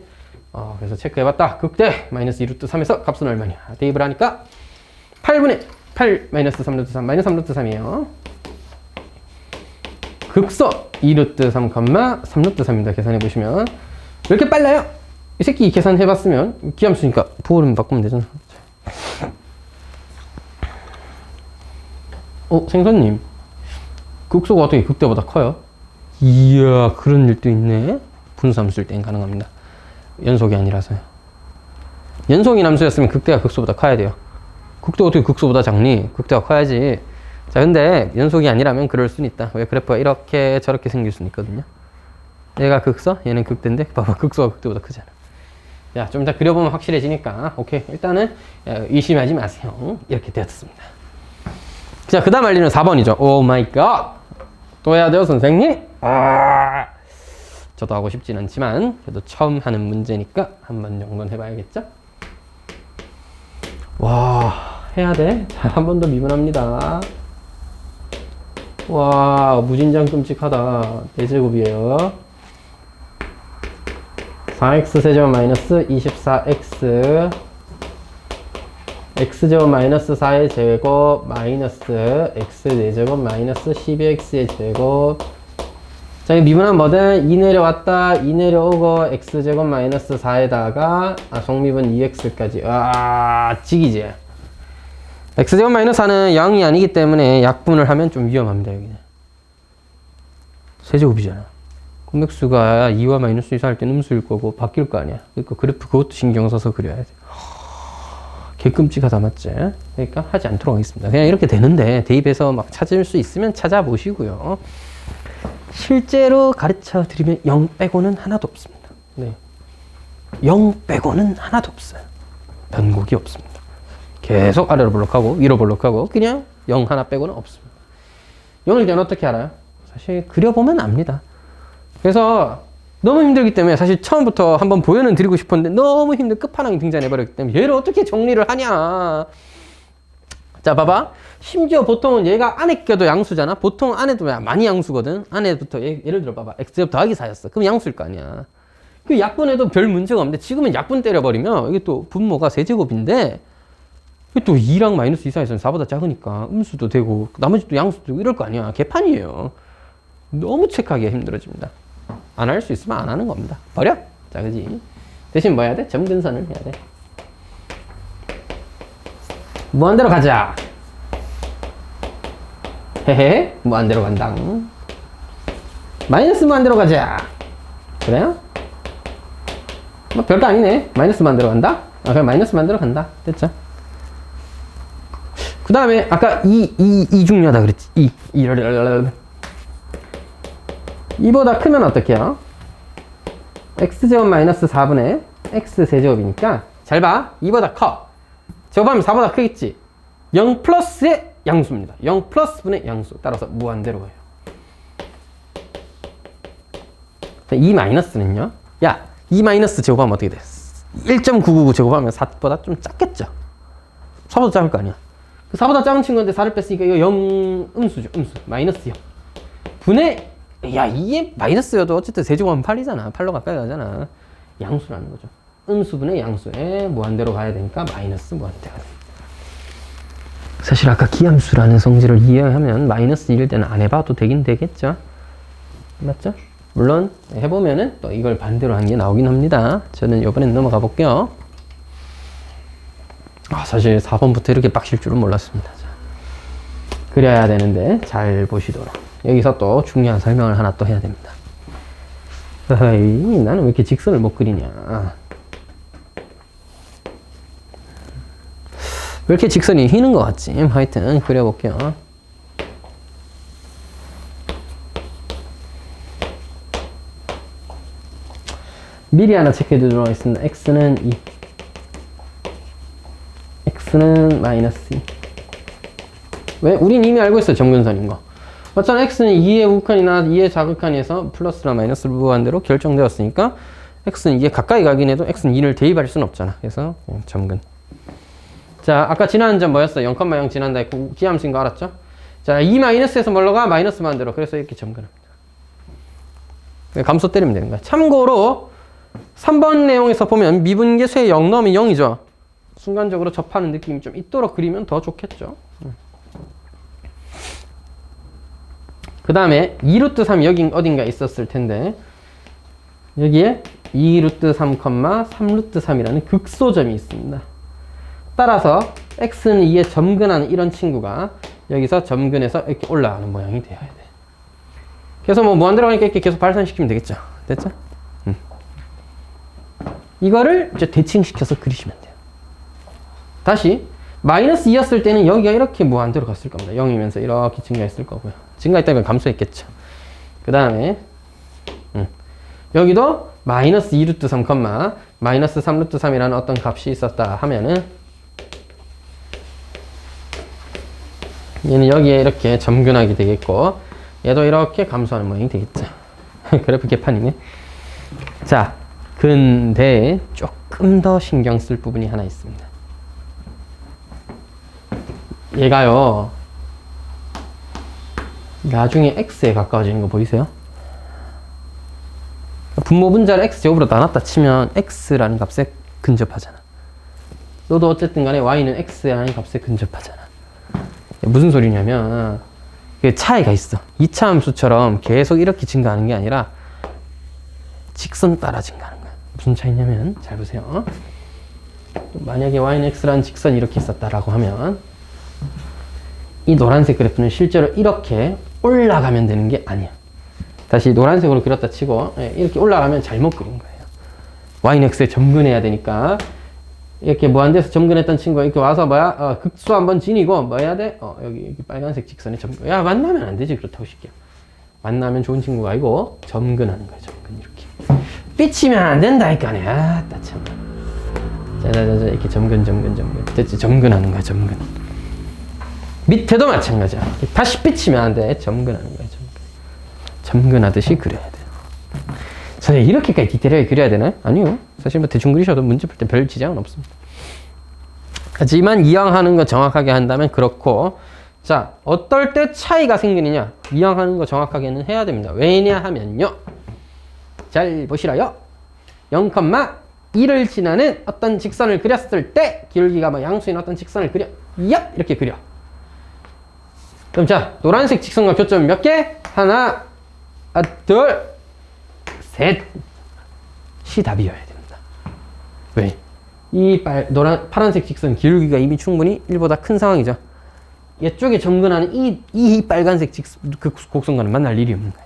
그래서 체크해봤다. 극대 마이너스 2루트 3에서 값은 얼마냐? 대입을 하니까 8분의 8 마이너스 3루트 3 마이너스 3루트 3이에요. 극소 2루트 3, 3루트 3입니다. 계산해보시면. 왜 이렇게 빨라요? 이 새끼 계산해봤으면 기함수니까 부호를 바꾸면 되잖아. 생선님. 극소가 어떻게 극대보다 커요? 이야, 그런 일도 있네. 분수함 쓸 땐 가능합니다. 연속이 아니라서요. 연속이 함수였으면 극대가 극소보다 커야 돼요. 극대가 어떻게 극소보다 작니? 극대가 커야지. 자, 근데 연속이 아니라면 그럴 수는 있다. 왜 그래프가 이렇게 저렇게 생길 수는 있거든요. 얘가 극소, 얘는 극대인데 봐봐, 극소가 극대보다 크잖아. 자, 좀 이따 그려보면 확실해지니까 오케이, 일단은 의심하지 마세요. 이렇게 되었습니다. 자, 그 다음 알리는 4번이죠. 오 마이 갓! 또 해야 돼요, 선생님? 저도 하고 싶진 않지만 그래도 처음 하는 문제니까 한 번 정도는 해봐야겠죠? 와, 해야 돼? 자, 한 번 더 미분합니다. 와, 무진장 끔찍하다. 4제곱이에요. 4x 세제곱 마이너스 24x x제곱 마이너스 4의 제곱 마이너스 x 4제곱 마이너스 12x의 제곱. 자, 이 미분하면 뭐든 2 내려왔다 2 내려오고 x제곱 마이너스 4에다가 속미분 2x까지. 찍이지. x제곱 마이너스 4는 0이 아니기 때문에 약분을 하면 좀 위험합니다. 여기는 세제곱이잖아. 공백수가 2와 마이너스 2 할 때 음수일 거고 바뀔 거 아니야. 그러니까 그래프 그것도 신경 써서 그려야 돼. 개끔찍하다, 맞지? 그러니까 하지 않도록 하겠습니다. 그냥 이렇게 되는데 대입해서 막 찾을 수 있으면 찾아보시고요. 실제로 가르쳐 드리면 0 빼고는 하나도 없습니다. 네. 0 빼고는 하나도 없어요. 변곡이 없습니다. 계속 아래로 볼록하고 위로 볼록하고 그냥 0 하나 빼고는 없습니다. 0을 저는 어떻게 알아요? 사실 그려보면 압니다. 그래서 너무 힘들기 때문에 사실 처음부터 한번 보여는 드리고 싶었는데 너무 힘든 끝판왕이 등장해버렸기 때문에 얘를 어떻게 정리를 하냐. 자, 봐봐. 심지어 보통은 얘가 안에 껴도 양수잖아. 보통 안에도 많이 양수거든. 안에부터 예를 들어 봐봐. x제곱 더하기 4였어. 그럼 양수일 거 아니야. 그 약분해도 별 문제가 없는데 지금은 약분 때려버리면 이게 또 분모가 세제곱인데 또 2랑 마이너스 2 사이에서는 4보다 작으니까 음수도 되고 나머지 또 양수도 되고 이럴 거 아니야. 개판이에요. 너무 체크하기가 힘들어집니다. 안 할 수 있으면 안 하는 겁니다. 버려. 자, 그지? 대신 뭐 해야 돼? 점근선을 해야 돼. 무한대로 가자. 헤헤, 무한대로 간다. 마이너스 무한대로 가자. 그래요? 뭐 별거 아니네. 마이너스 무한대로 간다? 아, 그냥 마이너스 무한대로 간다. 됐죠? 그 다음에 아까 2 중요하다 그랬지. 2보다 크면 어떻게 해요? x제곱 마이너스 4분의 x세제곱이니까 잘 봐. 2보다 커. 제곱하면 4보다 크겠지. 0 플러스의 양수입니다. 0 플러스 분의 양수. 따라서 무한대로 가요. 2 마이너스는요? 야, 2 마이너스 제곱하면 어떻게 돼? 1.999 제곱하면 4보다 좀 작겠죠? 4보다 작을 거 아니야. 그 4보다 작은 친구인데 4를 뺐으니까 이거 0 음수죠. 음수. 마이너스 0. 분의, 야, 이게 마이너스여도 어쨌든 세제곱하면 8이잖아. 8로 가까이 가잖아. 양수라는 거죠. 음수분의 양수에 무한대로 가야 되니까 마이너스 무한대가 됩니다. 사실 아까 기함수라는 성질을 이해하면 마이너스 1일 때는 안 해봐도 되긴 되겠죠. 맞죠? 물론 해보면은 또 이걸 반대로 한 게 나오긴 합니다. 저는 이번엔 넘어가 볼게요. 사실 4번부터 이렇게 빡칠 줄은 몰랐습니다. 자, 그려야 되는데 잘 보시도록. 여기서 또 중요한 설명을 하나 또 해야 됩니다. 나는 왜 이렇게 직선을 못 그리냐. 왜 이렇게 직선이 휘는 것 같지? 하여튼 그려볼게요. 미리 하나 체크해 두도록 하겠습니다. x는 2, x는 마이너스 2. 왜? 우린 이미 알고 있어. 점근선인 거. 맞잖아. x는 2의 우극한이나 2의 자극한에서 플러스나 마이너스를 무한대로 결정되었으니까 x는 2에 가까이 가긴 해도 x는 2를 대입할 수는 없잖아. 그래서 점근. 자, 아까 지나는 점 뭐였어? 0,0 지난다 했고 기함수인 거 알았죠? 자, 2 마이너스에서 뭘로 가? 마이너스 무한대로. 그래서 이렇게 점근합니다. 감소 때리면 되는 거야. 참고로 3번 내용에서 보면 미분계수에 0 넣으면 0이죠. 순간적으로 접하는 느낌이 좀 있도록 그리면 더 좋겠죠. 그 다음에 2루트 3 여기 어딘가 있었을 텐데 여기에 2루트 3, 3루트 3이라는 극소점이 있습니다. 따라서 x는 2에 점근하는 이런 친구가 여기서 점근해서 이렇게 올라가는 모양이 되어야 돼. 그래서 뭐 무한대로 가니까 이렇게 계속 발산시키면 되겠죠. 됐죠? 이거를 이제 대칭시켜서 그리시면 돼요. 다시 마이너스 2였을 때는 여기가 이렇게 무한대로 갔을 겁니다. 0이면서 이렇게 증가했을 거고요. 증가했다면 감소했겠죠. 그 다음에 여기도 마이너스 2루트 3, 마이너스 3루트 3이라는 어떤 값이 있었다 하면은 얘는 여기에 이렇게 점근하게 되겠고 얘도 이렇게 감소하는 모양이 되겠죠. 그래프 개판이네. 자, 근데 조금 더 신경 쓸 부분이 하나 있습니다. 얘가요 나중에 x에 가까워지는 거 보이세요? 분모 분자를 x제곱으로 나눴다 치면 x라는 값에 근접하잖아. 너도 어쨌든 간에 y는 x라는 값에 근접하잖아. 무슨 소리냐면 차이가 있어. 2차 함수처럼 계속 이렇게 증가하는 게 아니라 직선 따라 증가하는 거야. 무슨 차이냐면 잘 보세요. 만약에 y는 x라는 직선이 이렇게 있었다라고 하면 이 노란색 그래프는 실제로 이렇게 올라가면 되는 게 아니야. 다시 노란색으로 그렸다 치고 이렇게 올라가면 잘못 그린 거예요. y는 x에 점근해야 되니까 이렇게 무한대에서 점근했던 친구가 이렇게 와서 뭐야? 극수 한번 지니고 뭐 해야 돼? 여기 빨간색 직선에 점근. 야, 만나면 안 되지. 그렇다고 쉽게. 만나면 좋은 친구가 아니고 점근하는 거야. 점근 이렇게. 삐치면 안 된다니까네. 아따 참. 자, 이렇게 점근. 됐지? 점근하는 거야. 점근. 밑에도 마찬가지야. 다시 삐치면 안 돼. 점근하는 거야. 점근하듯이 그려야 돼. 선생님 이렇게까지 디테일하게 그려야 되나요? 아니요. 사실 뭐 대충 그리셔도 문제 풀 때 별 지장은 없습니다. 하지만 이항하는 거 정확하게 한다면 그렇고, 자, 어떨 때 차이가 생기느냐? 이항하는 거 정확하게는 해야 됩니다. 왜냐하면요. 잘 보시라요. 0,2를 지나는 어떤 직선을 그렸을 때 기울기가 뭐 양수인 어떤 직선을 그려. 야! 이렇게 그려. 그럼 자, 노란색 직선과 교점이 몇 개? 하나, 둘, 셋. 시 답이어야 됩니다. 왜? 이 파란색 직선 기울기가 이미 충분히 1보다 큰 상황이죠. 이쪽에 접근하는 이 빨간색 그 곡선과는 만날 일이 없는 거예요.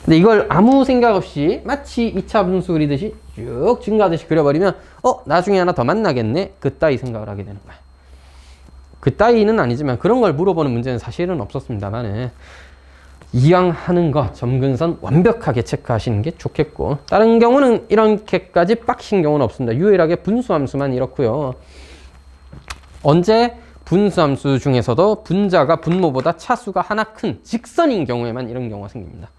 근데 이걸 아무 생각 없이 마치 2차 분수 그리듯이 쭉 증가하듯이 그려버리면 나중에 하나 더 만나겠네? 그따위 생각을 하게 되는 거예요. 그따위는 아니지만 그런 걸 물어보는 문제는 사실은 없었습니다만 이항하는 거 점근선 완벽하게 체크하시는 게 좋겠고, 다른 경우는 이렇게까지 빡신 경우는 없습니다. 유일하게 분수함수만 이렇고요. 언제 분수함수 중에서도 분자가 분모보다 차수가 하나 큰 직선인 경우에만 이런 경우가 생깁니다.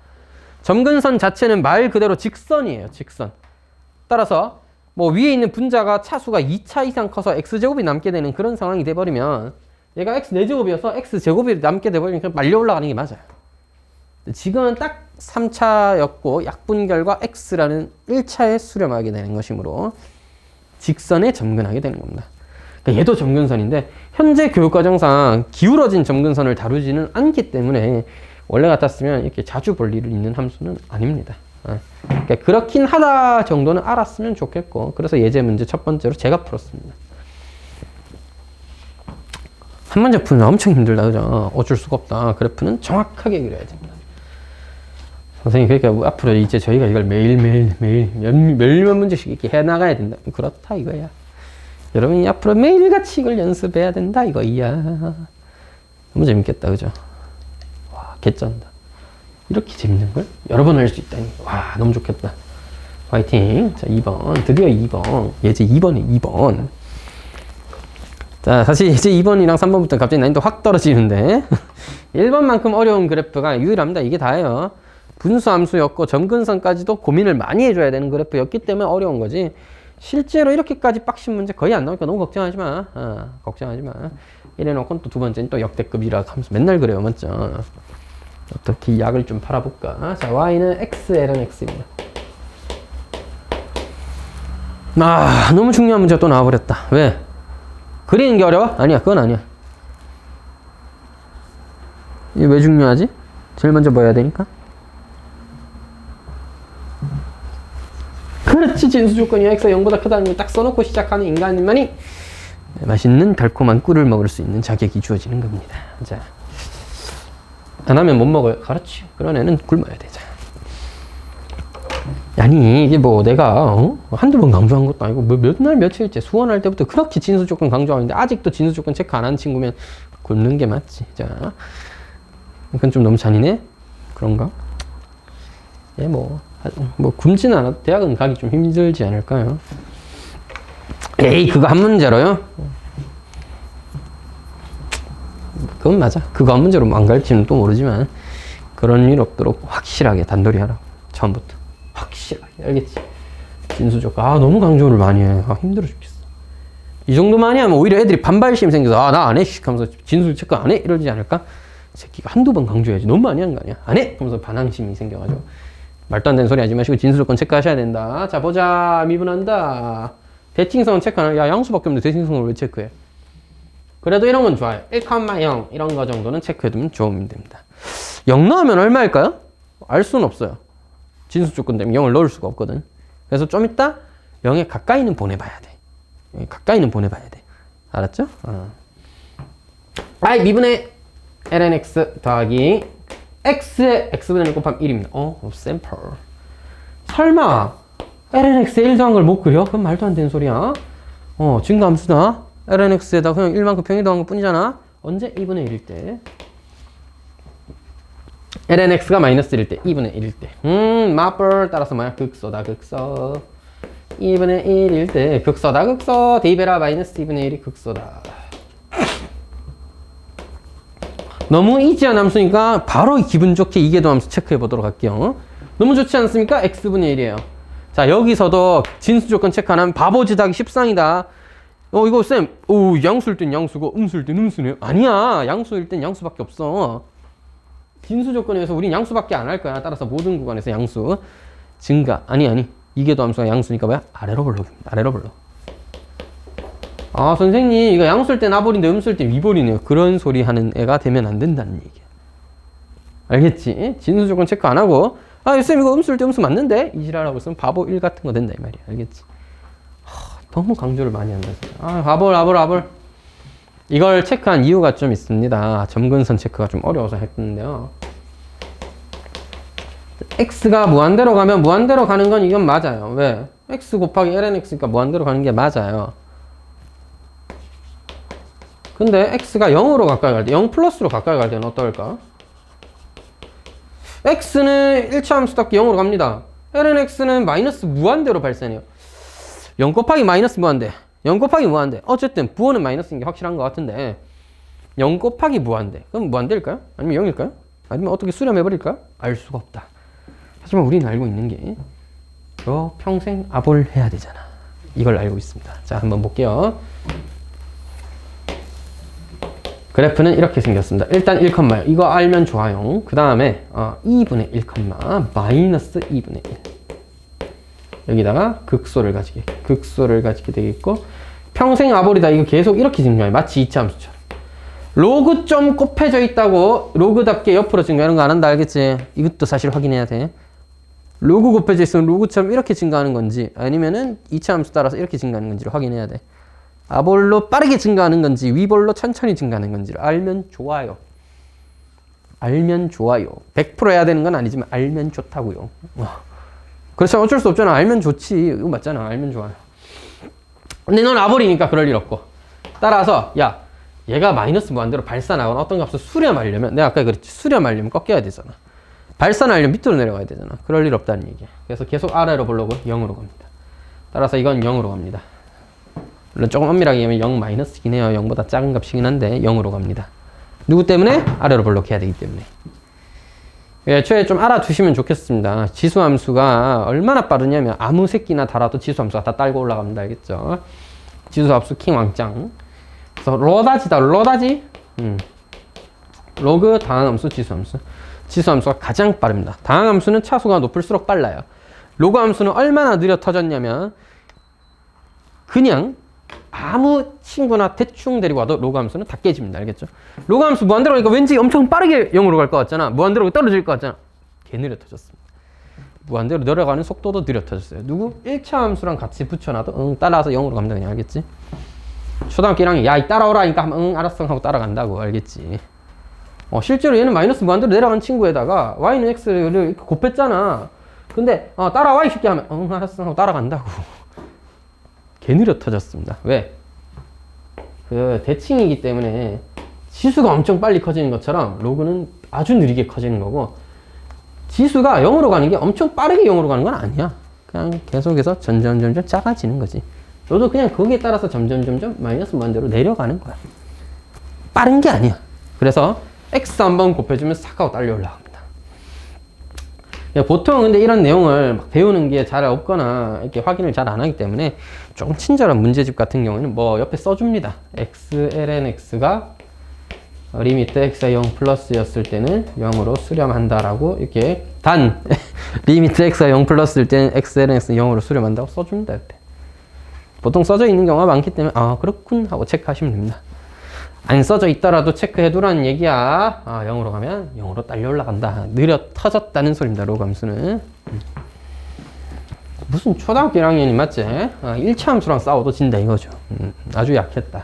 점근선 자체는 말 그대로 직선이에요. 직선. 따라서 뭐 위에 있는 분자가 차수가 2차 이상 커서 x제곱이 남게 되는 그런 상황이 돼버리면, 얘가 x4제곱이어서 x제곱이 남게 돼버리면 그냥 말려 올라가는 게 맞아요. 지금은 딱 3차였고 약분결과 x라는 1차에 수렴하게 되는 것이므로 직선에 점근하게 되는 겁니다. 그러니까 얘도 점근선인데 현재 교육과정상 기울어진 점근선을 다루지는 않기 때문에 원래 같았으면 이렇게 자주 볼 일이 있는 함수는 아닙니다. 그러니까 그렇긴 하다 정도는 알았으면 좋겠고, 그래서 예제 문제 첫 번째로 제가 풀었습니다. 한 문제 풀면 엄청 힘들다, 그죠? 어쩔 수가 없다. 그래프는 정확하게 그려야 됩니다. 선생님, 그러니까 앞으로 이제 저희가 이걸 매일 몇 문제씩 이렇게 해나가야 된다. 그렇다 이거야. 여러분이 앞으로 매일같이 이걸 연습해야 된다 이거야. 너무 재밌겠다, 그죠? 와, 개쩐다. 이렇게 재밌는 걸 여러 번 할 수 있다니. 와, 너무 좋겠다. 화이팅. 자, 2번. 드디어 2번. 예제 2번에 2번. 자, 사실 예제 2번이랑 3번부터 갑자기 난이도 확 떨어지는데 1번만큼 어려운 그래프가 유일합니다. 이게 다예요. 분수함수였고 점근선까지도 고민을 많이 해줘야 되는 그래프였기 때문에 어려운 거지, 실제로 이렇게까지 빡신 문제 거의 안 나오니까 너무 걱정하지 마. 걱정하지 마. 이래놓고 또 두 번째는 또 역대급이라 하면서 맨날 그래요, 맞죠? 어떻게 약을 좀 팔아볼까? 자, y는 x, ln x입니다. 너무 중요한 문제가 또 나와버렸다. 왜? 그리는 게 어려워? 아니야, 그건 아니야. 이게 왜 중요하지? 제일 먼저 뭐 해야 되니까? 그렇지, 진수 조건이 x가 0보다 크다는 걸 딱 써놓고 시작하는 인간만이 맛있는 달콤한 꿀을 먹을 수 있는 자격이 주어지는 겁니다. 자, 안 하면 못 먹어요. 그렇지. 그런 애는 굶어야 되자. 아니, 이게 뭐 내가 한두 번 강조한 것도 아니고 몇 날 며칠째 수원할 때부터 그렇게 진수 조건 강조하는데 아직도 진수 조건 체크 안 한 친구면 굶는 게 맞지. 자, 이건 좀 너무 잔인해? 그런가? 예, 뭐 굶지는 않아도 대학은 가기 좀 힘들지 않을까요? 에이, 그거 한 문제로요? 그건 맞아. 그거 한 문제로 안 갈지는 또 모르지만 그런 일 없도록 확실하게 단도리 하라고. 처음부터 확실하게. 알겠지? 진수 조건. 너무 강조를 많이 해. 힘들어 죽겠어. 이 정도 많이 하면 오히려 애들이 반발심이 생겨서 나 안 해 하면서 진수 체크 안 해? 이러지 않을까? 새끼가 한두 번 강조해야지. 너무 많이 하는 거 아니야? 안 해? 하면서 반항심이 생겨가지고 말도 안 되는 소리 하지 마시고 진수 조건 체크하셔야 된다. 자, 보자. 미분한다. 대칭성 체크하는, 야, 양수밖에 없는데 대칭성을 왜 체크해? 그래도 이런 건 좋아요. 1,0 이런 거 정도는 체크해두면 도움이 됩니다. 0 넣으면 얼마일까요? 알 수는 없어요. 진수 조건 때문에 0을 넣을 수가 없거든. 그래서 좀 이따 0에 가까이는 보내봐야 돼. 가까이는 보내봐야 돼. 알았죠? 미분의 ln x 더하기 x의 x분의 1 곱하면 1입니다. 샘플. 설마 ln x에 1 더한 걸 못 그려? 그건 말도 안 되는 소리야. 증가함수다. ln x에다 그냥 1만큼 평이 더한 것 뿐이잖아. 언제? 2분의 1일 때. ln x가 마이너스 1일 때, 2분의 1일 때. 마블. 따라서 뭐야? 극소다, 극소. 2분의 1일 때, 극소다, 극소. 데이베라 마이너스 2분의 1이 극소다. 너무 이지한 함수니까 바로 기분 좋게 이계도 함수 체크해 보도록 할게요. 너무 좋지 않습니까? x분의 1이에요. 자, 여기서도 진수 조건 체크 안 하면 바보짓 하기 십상이다. 이거 쌤, 양수일 땐 양수고 음수일 땐 음수네요. 아니야, 양수일 땐 양수밖에 없어. 진수 조건에서 우린 양수밖에 안 할 거야. 따라서 모든 구간에서 양수 증가. 아니 이게 더 함수가 양수니까 뭐야? 아래로 볼록입니다. 아래로 볼록. 아 선생님 이거 양수일 땐 아볼인데 음수일 땐 위볼이네요. 그런 소리 하는 애가 되면 안 된다는 얘기야. 알겠지? 진수 조건 체크 안 하고 쌤 이거 음수일 때 음수 맞는데? 이 지랄하고 있으면 바보 1 같은 거 된다 이 말이야. 알겠지? 너무 강조를 많이 한다. 아볼. 이걸 체크한 이유가 좀 있습니다. 점근선 체크가 좀 어려워서 했는데요. x가 무한대로 가면 무한대로 가는 건 이건 맞아요. 왜? x 곱하기 lnx니까 무한대로 가는 게 맞아요. 근데 x가 0으로 가까이 갈 때, 0 플러스로 가까이 갈 때는 어떨까? x는 1차 함수답게 0으로 갑니다. lnx는 마이너스 무한대로 발생해요. 0 곱하기 마이너스 무한대. 0 곱하기 무한대. 어쨌든 부호는 마이너스인 게 확실한 것 같은데 0 곱하기 무한대. 그럼 무한대일까요? 아니면 0일까요? 아니면 어떻게 수렴해버릴까요? 알 수가 없다. 하지만 우리는 알고 있는 게 평생 아볼 해야 되잖아. 이걸 알고 있습니다. 자, 한번 볼게요. 그래프는 이렇게 생겼습니다. 일단 1,0 이거 알면 좋아요. 그 다음에 2분의 1, 마이너스 2분의 1 여기다가 극소를 가지게 되겠고 평생 아볼이다. 이거 계속 이렇게 증가해. 마치 2차 함수처럼. 로그 좀 곱해져 있다고 로그답게 옆으로 증가하는 거 안 한다. 알겠지? 이것도 사실 확인해야 돼. 로그 곱해져 있으면 로그처럼 이렇게 증가하는 건지 아니면은 2차 함수 따라서 이렇게 증가하는 건지를 확인해야 돼. 아볼로 빠르게 증가하는 건지 위볼로 천천히 증가하는 건지를 알면 좋아요. 알면 좋아요. 100% 해야 되는 건 아니지만 알면 좋다고요. 그렇죠. 어쩔 수 없잖아. 알면 좋지. 이거 맞잖아. 알면 좋아요. 근데 넌 아볼이니까 그럴 일 없고. 따라서 야 얘가 마이너스 무한대로 발산하거나 어떤 값을 수렴하려면 내가 아까 그랬지. 수렴하려면 꺾여야 되잖아. 발산하려면 밑으로 내려가야 되잖아. 그럴 일 없다는 얘기야. 그래서 계속 아래로 보려고 0으로 갑니다. 따라서 이건 0으로 갑니다. 물론 조금 엄밀하게 얘기하면 0 마이너스긴 해요. 0보다 작은 값이긴 한데 0으로 갑니다. 누구 때문에? 아래로 볼록 해야 되기 때문에. 애초에 좀 알아두시면 좋겠습니다. 지수함수가 얼마나 빠르냐면 아무 새끼나 달아도 지수함수가 다 딸고 올라갑니다. 알겠죠? 지수함수 킹 왕짱. 그래서 로다지? 로그 다항함수 지수함수. 지수함수가 가장 빠릅니다. 다항함수는 차수가 높을수록 빨라요. 로그 함수는 얼마나 느려 터졌냐면 그냥 아무 친구나 대충 데리고 와도 로그 함수는 다 깨집니다. 알겠죠? 로그 함수 무한대로 가니까 왠지 엄청 빠르게 0으로 갈 것 같잖아. 무한대로 떨어질 것 같잖아. 개 느려 터졌습니다. 무한대로 내려가는 속도도 느려 터졌어요. 누구? 1차 함수랑 같이 붙여놔도 따라서 0으로 갑니다. 그냥 알겠지? 초등학교 1학년 야 따라오라니까 하면 알았어 하고 따라간다고. 알겠지? 실제로 얘는 마이너스 무한대로 내려간 친구에다가 y는 x를 이렇게 곱했잖아. 근데 따라와 이 새끼 하면 알았어 하고 따라간다고. 개 느려 터졌습니다. 왜? 그 대칭이기 때문에 지수가 엄청 빨리 커지는 것처럼 로그는 아주 느리게 커지는 거고 지수가 0으로 가는 게 엄청 빠르게 0으로 가는 건 아니야. 그냥 계속해서 점점 작아지는 거지. 너도 그냥 거기에 따라서 점점 마이너스 무한대로 내려가는 거야. 빠른 게 아니야. 그래서 x 한번 곱해주면 싹 하고 딸려 올라갑니다. 보통 근데 이런 내용을 막 배우는 게 잘 없거나 이렇게 확인을 잘 안 하기 때문에 조금 친절한 문제집 같은 경우에는 뭐 옆에 써줍니다. x ln x가 리미트 x가 0 플러스였을 때는 0으로 수렴한다라고 이렇게 단 리미트 x가 0 플러스일 때는 x ln x는 0으로 수렴한다고 써줍니다. 옆에. 보통 써져 있는 경우가 많기 때문에 그렇군 하고 체크하시면 됩니다. 안 써져 있더라도 체크해두라는 얘기야. 0으로 가면 0으로 딸려 올라간다. 느려 터졌다는 소리입니다. 로그 함수는. 무슨 초등학교 1학년이 맞지? 1차 함수랑 싸워도 진다 이거죠. 아주 약했다.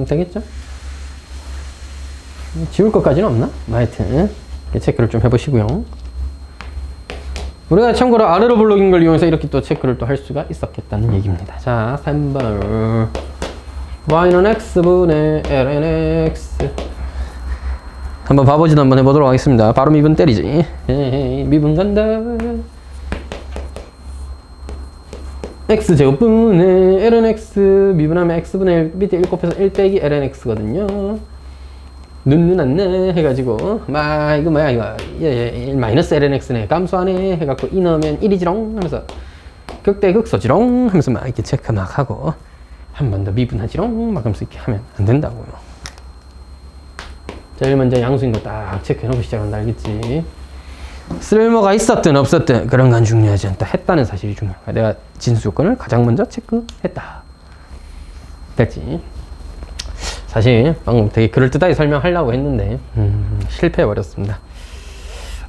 되겠죠? 지울 것까지는 없나? 하여튼 체크를 좀 해보시고요. 우리가 참고로 아래로 블록인 걸 이용해서 이렇게 또 체크를 또 할 수가 있었겠다는 얘기입니다. 자, 3번 y는 x분의 ln x 한번 바보짓 한번 해보도록 하겠습니다. 바로 미분 때리지. 미분 간다. x제곱분의 ln x 미분하면 x분의 1 밑에 1 곱해서 1 빼기 ln x거든요. 눈 안 내 해가지고 이거 뭐야 이거 마이너스 ln x네 감소하네 해갖고 이 넣으면 1이지롱 하면서 극대 극소지롱 하면서 막 이렇게 체크 막 하고 한 번 더 미분하지롱 막 하면서 이렇게 하면 안 된다고요. 제일 먼저 양수인 거 딱 체크해놓고 시작한다. 알겠지? 쓸모가 있었든 없었든 그런 건 중요하지 않다. 했다는 사실이 중요해. 내가 진수 요건을 가장 먼저 체크했다. 됐지? 사실 방금 되게 그럴듯하게 설명하려고 했는데 실패해버렸습니다.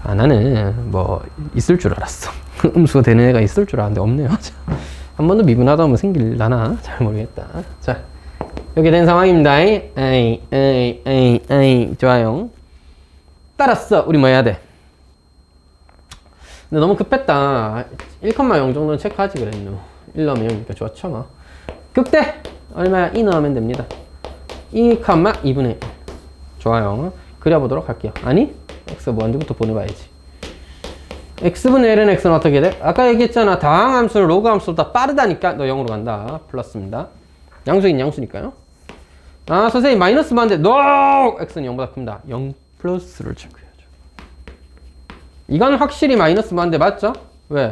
나는 뭐 있을 줄 알았어. 음수가 되는 애가 있을 줄 알았는데 없네요. 한 번도 미분하다 보면 생길라나 잘 모르겠다. 자, 이렇게 된 상황입니다. 에이 좋아요. 따랐어. 우리 뭐 해야 돼? 근데 너무 급했다. 1,0 정도는 체크하지 그랬노. 1 넣으면 0이니까 좋죠 뭐. 극대 얼마야? 2 넣으면 됩니다. 2,2분의 1. 좋아요. 그려보도록 할게요. 아니? x 무한대부터 보내봐야지. x분의 1은 x는 어떻게 돼? 아까 얘기했잖아. 다항함수는 로그함수보다 빠르다니까. 너 0으로 간다. 플러스입니다. 양수인 양수니까요. 선생님 마이너스 반대. NO! x는 0보다 큽니다. 0 플러스를 체크해야죠. 이건 확실히 마이너스 반대 맞죠? 왜?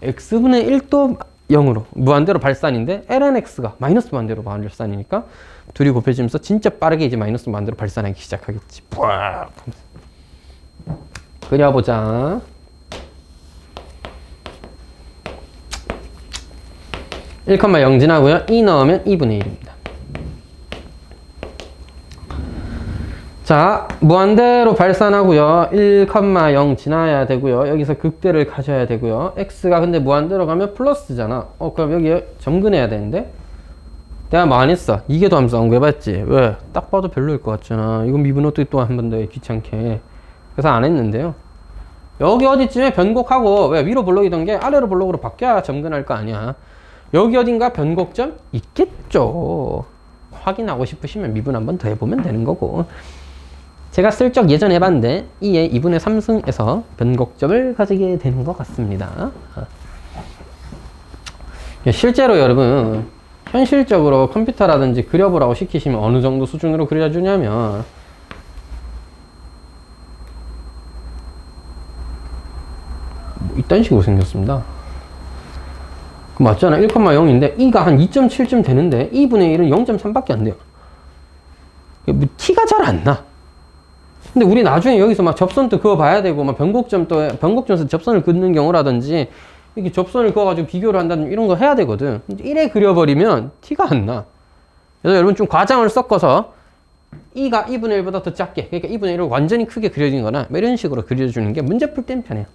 x분의 1도 0으로 무한대로 발산인데 ln x가 마이너스 반대로 발산이니까 둘이 곱해지면서 진짜 빠르게 이제 마이너스 반대로 발산하기 시작하겠지. 뿌악! 그려보자. 1,0 지나고요. 2 넣으면 2분의 1입니다. 자, 무한대로 발산하고요. 1,0 지나야 되고요. 여기서 극대를 가셔야 되고요. x가 근데 무한대로 가면 플러스잖아. 그럼 여기 점근해야 되는데 내가 많이 했어. 이게 더 함수 안 구해봤지. 왜? 딱 봐도 별로일 것 같잖아. 이건 미분 어떻게 또 한 번 더 귀찮게. 그래서 안 했는데요. 여기 어디쯤에 변곡하고 왜 위로 볼록이던 게 아래로 볼록으로 바뀌어야 점근할 거 아니야. 여기 어딘가 변곡점 있겠죠. 확인하고 싶으시면 미분 한 번 더 해보면 되는 거고. 제가 슬쩍 예전에 해봤는데 2의 2분의 3승에서 변곡점을 가지게 되는 것 같습니다. 실제로 여러분 현실적으로 컴퓨터라든지 그려보라고 시키시면 어느 정도 수준으로 그려주냐면 이딴 식으로 생겼습니다. 그 맞잖아. 1,0인데 2가 한 2.7쯤 되는데 2분의 1은 0.3밖에 안 돼요. 뭐 티가 잘 안 나. 근데 우리 나중에 여기서 막 접선도 그어 봐야 되고 막 변곡점에서 접선을 긋는 경우라든지 이렇게 접선을 그어가지고 비교를 한다든지 이런 거 해야 되거든. 1에 그려버리면 티가 안 나. 그래서 여러분 좀 과장을 섞어서 2가 2분의 1보다 더 작게, 그러니까 2분의 1을 완전히 크게 그려진 거나 이런 식으로 그려주는 게 문제 풀 땐 편해요.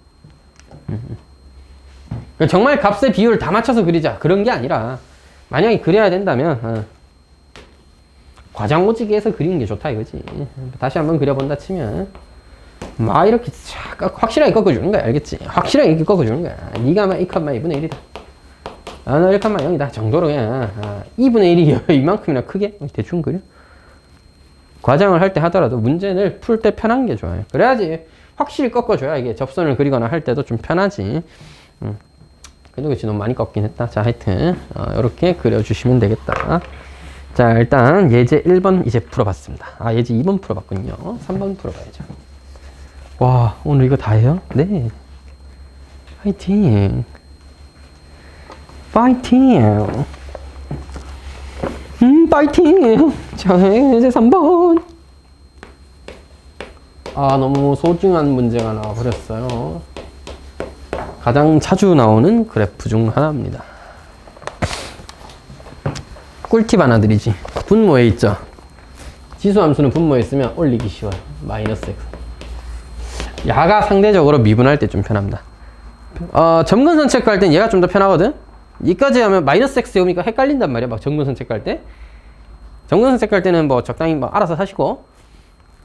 정말 값의 비율을 다 맞춰서 그리자 그런 게 아니라 만약에 그려야 된다면 과장 오지게 해서 그리는 게 좋다 이거지. 다시 한번 그려본다 치면 막 이렇게 확실하게 꺾어주는 거야. 알겠지? 확실하게 이렇게 꺾어주는 거야. 네가 막 2,2분의 1이다. 너 1,0이다 정도로 그냥 2분의 1이 이만큼이나 크게 대충 그려. 과장을 할 때 하더라도 문제를 풀 때 편한 게 좋아요. 그래야지 확실히 꺾어줘야 이게 접선을 그리거나 할 때도 좀 편하지. 그래도 그치 너무 많이 꺾긴 했다. 자, 하여튼 이렇게 그려주시면 되겠다. 자, 일단 예제 1번 이제 풀어봤습니다. 예제 2번 풀어봤군요. 3번 풀어봐야죠. 와, 오늘 이거 다 해요? 네. 파이팅. 파이팅. 파이팅. 자, 예제 3번. 너무 소중한 문제가 나와버렸어요. 가장 자주 나오는 그래프 중 하나입니다. 꿀팁 하나 드리지. 분모에 있죠. 지수함수는 분모에 있으면 올리기 쉬워요. 마이너스 x. 야가 상대적으로 미분할 때 좀 편합니다. 점근선 체크할 땐 얘가 좀 더 편하거든. 이까지 하면 마이너스 x 오니까 헷갈린단 말이야. 막 점근선 체크할 때. 점근선 체크할 때는 뭐 적당히 뭐 알아서 하시고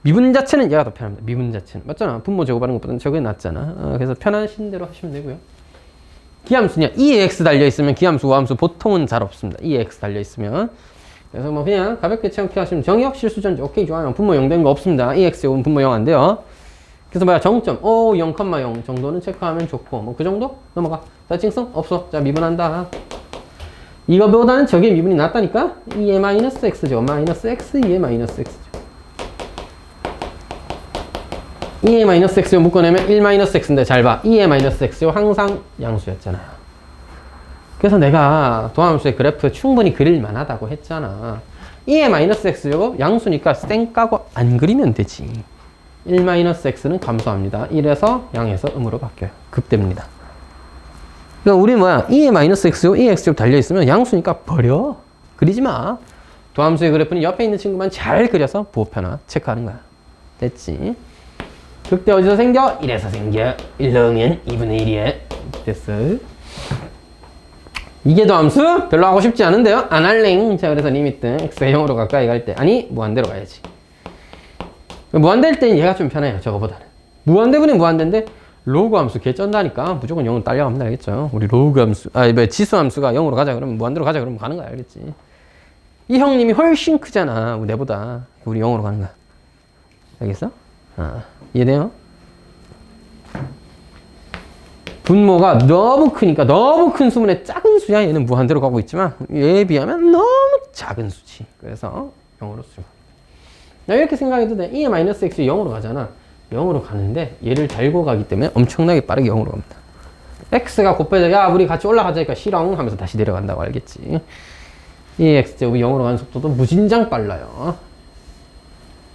미분 자체는 얘가 더 편합니다. 미분 자체는 맞잖아. 분모 제곱하는 것보다는 저게 낫잖아. 그래서 편하신 대로 하시면 되고요. 기함수냐? 2x 달려있으면 기함수, 우함수 보통은 잘 없습니다. 2x 달려있으면. 그래서 뭐 그냥 가볍게 체크하시면 정의역 실수전지 오케이 좋아요. 분모 0 된 거 없습니다. 2x 제곱은 분모 0 안 돼요. 그래서 뭐야 정점 0,0 정도는 체크하면 좋고 뭐 그 정도? 넘어가. 다칭성? 없어. 자 미분한다. 이거보다는 저게 미분이 낫다니까? 2의 마이너스 x죠. 마이너스 x, 2의 마이너스 x죠. 2의 마이너스 x요 묶어내면 1 마이너스 x인데 잘 봐. 2의 마이너스 x요 항상 양수였잖아. 그래서 내가 도함수의 그래프 충분히 그릴 만하다고 했잖아. 2의 마이너스 x제곱 양수니까 쌩 까고 안 그리면 되지. 1 마이너스 x는 감소합니다. 1에서 0에서 음으로 바뀌어요. 극대입니다. 그러니까 우리 뭐야? 2의 마이너스 x제곱 2의 x제곱 달려있으면 양수니까 버려. 그리지 마. 도함수의 그래프는 옆에 있는 친구만 잘 그려서 부호편화 체크하는 거야. 됐지? 극대 어디서 생겨? 1에서 생겨. 1 넣으면 2분의 1이에. 됐어. 이게 도함수? 별로 하고 싶지 않은데요? 안 할랭. 자, 그래서 리미트 x가 0으로 가까이 갈 때. 아니, 무한대로 가야지. 무한대일 때는 얘가 좀 편해요. 저거보다는. 무한대분의 무한대인데 로그 함수 개 쩐다니까 무조건 0으로 딸려가면 알겠죠? 우리 로그 함수, 지수 함수가 0으로 가자 그러면 무한대로 가자 그러면 가는 거야. 알겠지? 이 형님이 훨씬 크잖아. 내보다. 우리 0으로 가는 거야. 알겠어? 이해돼요? 분모가 너무 크니까 너무 큰 수분의 작은 수야. 얘는 무한대로 가고 있지만 얘에 비하면 너무 작은 수지. 그래서 0으로 쓰고. 이렇게 생각해도 돼. 2의 마이너스 x이 0으로 가잖아. 0으로 가는데 얘를 달고 가기 때문에 엄청나게 빠르게 0으로 갑니다. x가 곱해져 야 우리 같이 올라가자니까 싫어 하면서 다시 내려간다고 알겠지. 이 x제곱이 0으로 가는 속도도 무진장 빨라요.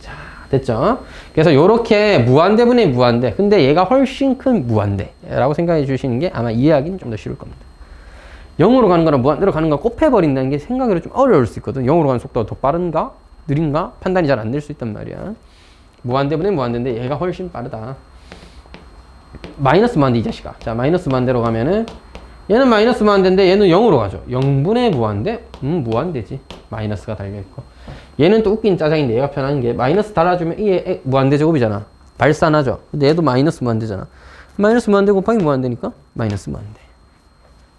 자, 됐죠? 그래서 요렇게 무한대분의 무한대. 근데 얘가 훨씬 큰 무한대라고 생각해 주시는 게 아마 이해하기는 좀 더 쉬울 겁니다. 0으로 가는 거랑 무한대로 가는 거 곱해버린다는 게 생각으로 좀 어려울 수 있거든. 0으로 가는 속도가 더 빠른가? 느린가? 판단이 잘 안 될 수 있단 말이야. 무한대분의 무한대인데 얘가 훨씬 빠르다. 마이너스 무한대 이 자식아. 자, 마이너스 무한대로 가면은 얘는 마이너스 무한대인데 얘는 0으로 가죠. 0분의 무한대? 무한대지. 마이너스가 달려있고. 얘는 또 웃긴 짜장인데 얘가 편한 게 마이너스 달아주면 이게 무한대 제곱이잖아. 발산하죠. 근데 얘도 마이너스 무한대잖아. 마이너스 무한대 곱하기 무한대니까 마이너스 무한대.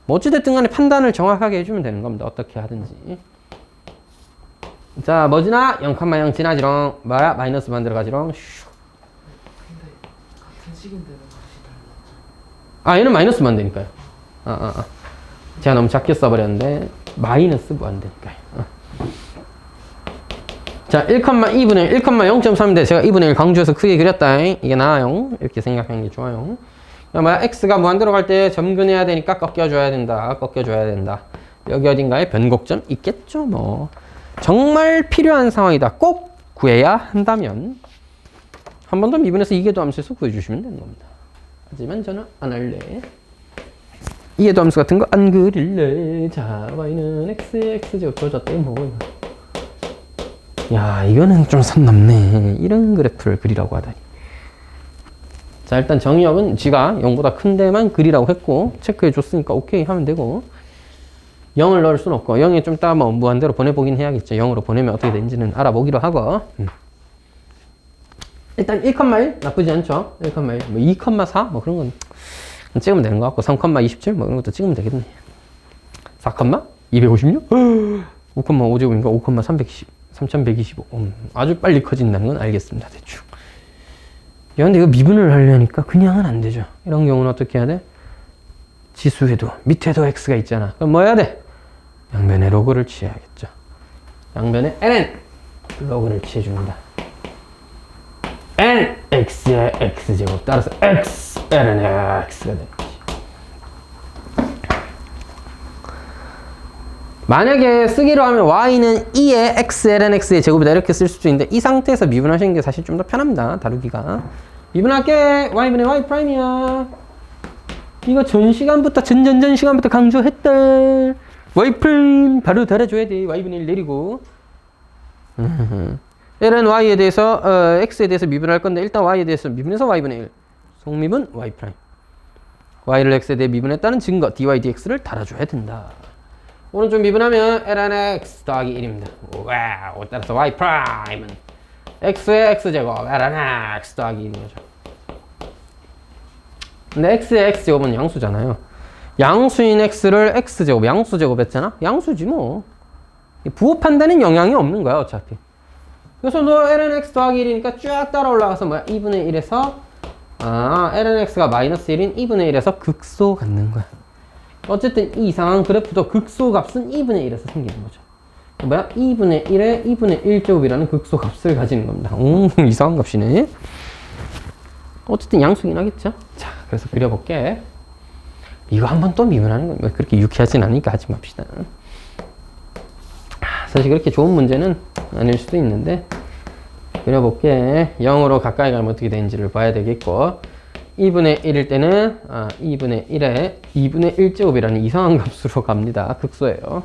뭐 어찌됐든 간에 판단을 정확하게 해주면 되는 겁니다. 어떻게 하든지. 자, 뭐 지나? 0,0 지나지롱. 뭐야? 마이너스 무한대로 가지롱. 슈. 근데 같은 식인데도 맛이 달라. 얘는 마이너스 무한대니까요. 제가 너무 작게 써버렸는데 마이너스 무한대니까요. 자, 1,2분의 1, 1,0.3인데 제가 2분의 1 강조해서 크게 그렸다. 이게 나아요. 이렇게 생각하는 게 좋아요. 뭐야? x가 무한대로 갈 때 점근해야 되니까 꺾여줘야 된다. 꺾여줘야 된다. 여기 어딘가에 변곡점 있겠죠, 뭐. 정말 필요한 상황이다. 꼭 구해야 한다면 한 번 더 미분해서 이계도 함수에서 구해주시면 되는 겁니다. 하지만 저는 안 할래. 이계도 함수 같은 거 안 그릴래. 자, y는 x제곱 줘졌대 뭐. 야, 이거는 좀 선 넘네. 이런 그래프를 그리라고 하다니. 자, 일단 정의역은 지가 0보다 큰 데만 그리라고 했고 체크해 줬으니까 오케이 하면 되고 0을 넣을 순 없고 0이 좀 이따 뭐 무한대로 보내보긴 해야겠죠. 0으로 보내면 어떻게 되는지는 알아보기로 하고 일단 1,1 나쁘지 않죠. 1,1 뭐 2,4 뭐 그런 건 찍으면 되는 것 같고 3,27 뭐 이런 것도 찍으면 되겠네. 4, 256 5,5제곱이니까 5,310 3,125 아주 빨리 커진다는 건 알겠습니다. 대충. 야, 근데 이거 미분을 하려니까 그냥은 안 되죠. 이런 경우는 어떻게 해야 돼? 지수에도 밑에도 x가 있잖아. 그럼 뭐 해야 돼? 양변에 로그를 취해야겠죠. 양변에 ln 로그를 취해줍니다. n x의 x제곱 따라서 x ln x가 되는 거지. 만약에 쓰기로 하면 y는 2의 x ln x의 제곱이다 이렇게 쓸 수도 있는데 이 상태에서 미분하시는 게 사실 좀 더 편합니다. 다루기가. 미분할게. y분의 y 프라임이야. 이거 전 시간부터 전 시간부터 강조했다. y 프라임 바로 달아줘야 돼. y분의 1 내리고. ln y에 대해서 x에 대해서 미분할 건데 일단 y에 대해서 미분해서 y분의 1. 속미분 y 프라임. y를 x에 대해 미분했다는 증거 dy dx를 달아줘야 된다. 오른쪽 미분하면 ln x 더하기 1입니다. 와우. 따라서 y 프라임은 x의 x제곱 ln x 더하기 1인 거죠. 근데 x의 x제곱은 양수잖아요. 양수인 x를 x제곱, 양수제곱 했잖아? 양수지 뭐. 부호 판단엔 영향이 없는 거야 어차피. 그래서 너 ln x 더하기 1이니까 쫙 따라 올라가서 뭐야? 2분의 1에서 ln x가 마이너스 1인 2분의 1에서 극소 갖는 거야. 어쨌든 이 이상한 그래프도 극소 값은 2분의 1에서 생기는 거죠. 뭐야? 2분의 1에 2분의 1제곱이라는 극소 값을 가지는 겁니다. 이상한 값이네. 어쨌든 양수긴 하겠죠? 자, 그래서 그려볼게. 이거 한번 또 미분하는 건 뭐 그렇게 유쾌하진 않으니까 하지 맙시다. 사실 그렇게 좋은 문제는 아닐 수도 있는데 그려볼게. 0으로 가까이 가면 어떻게 되는지를 봐야 되겠고 2분의 1일 때는 2분의 1에 2분의 1제곱이라는 이상한 값으로 갑니다. 극소예요.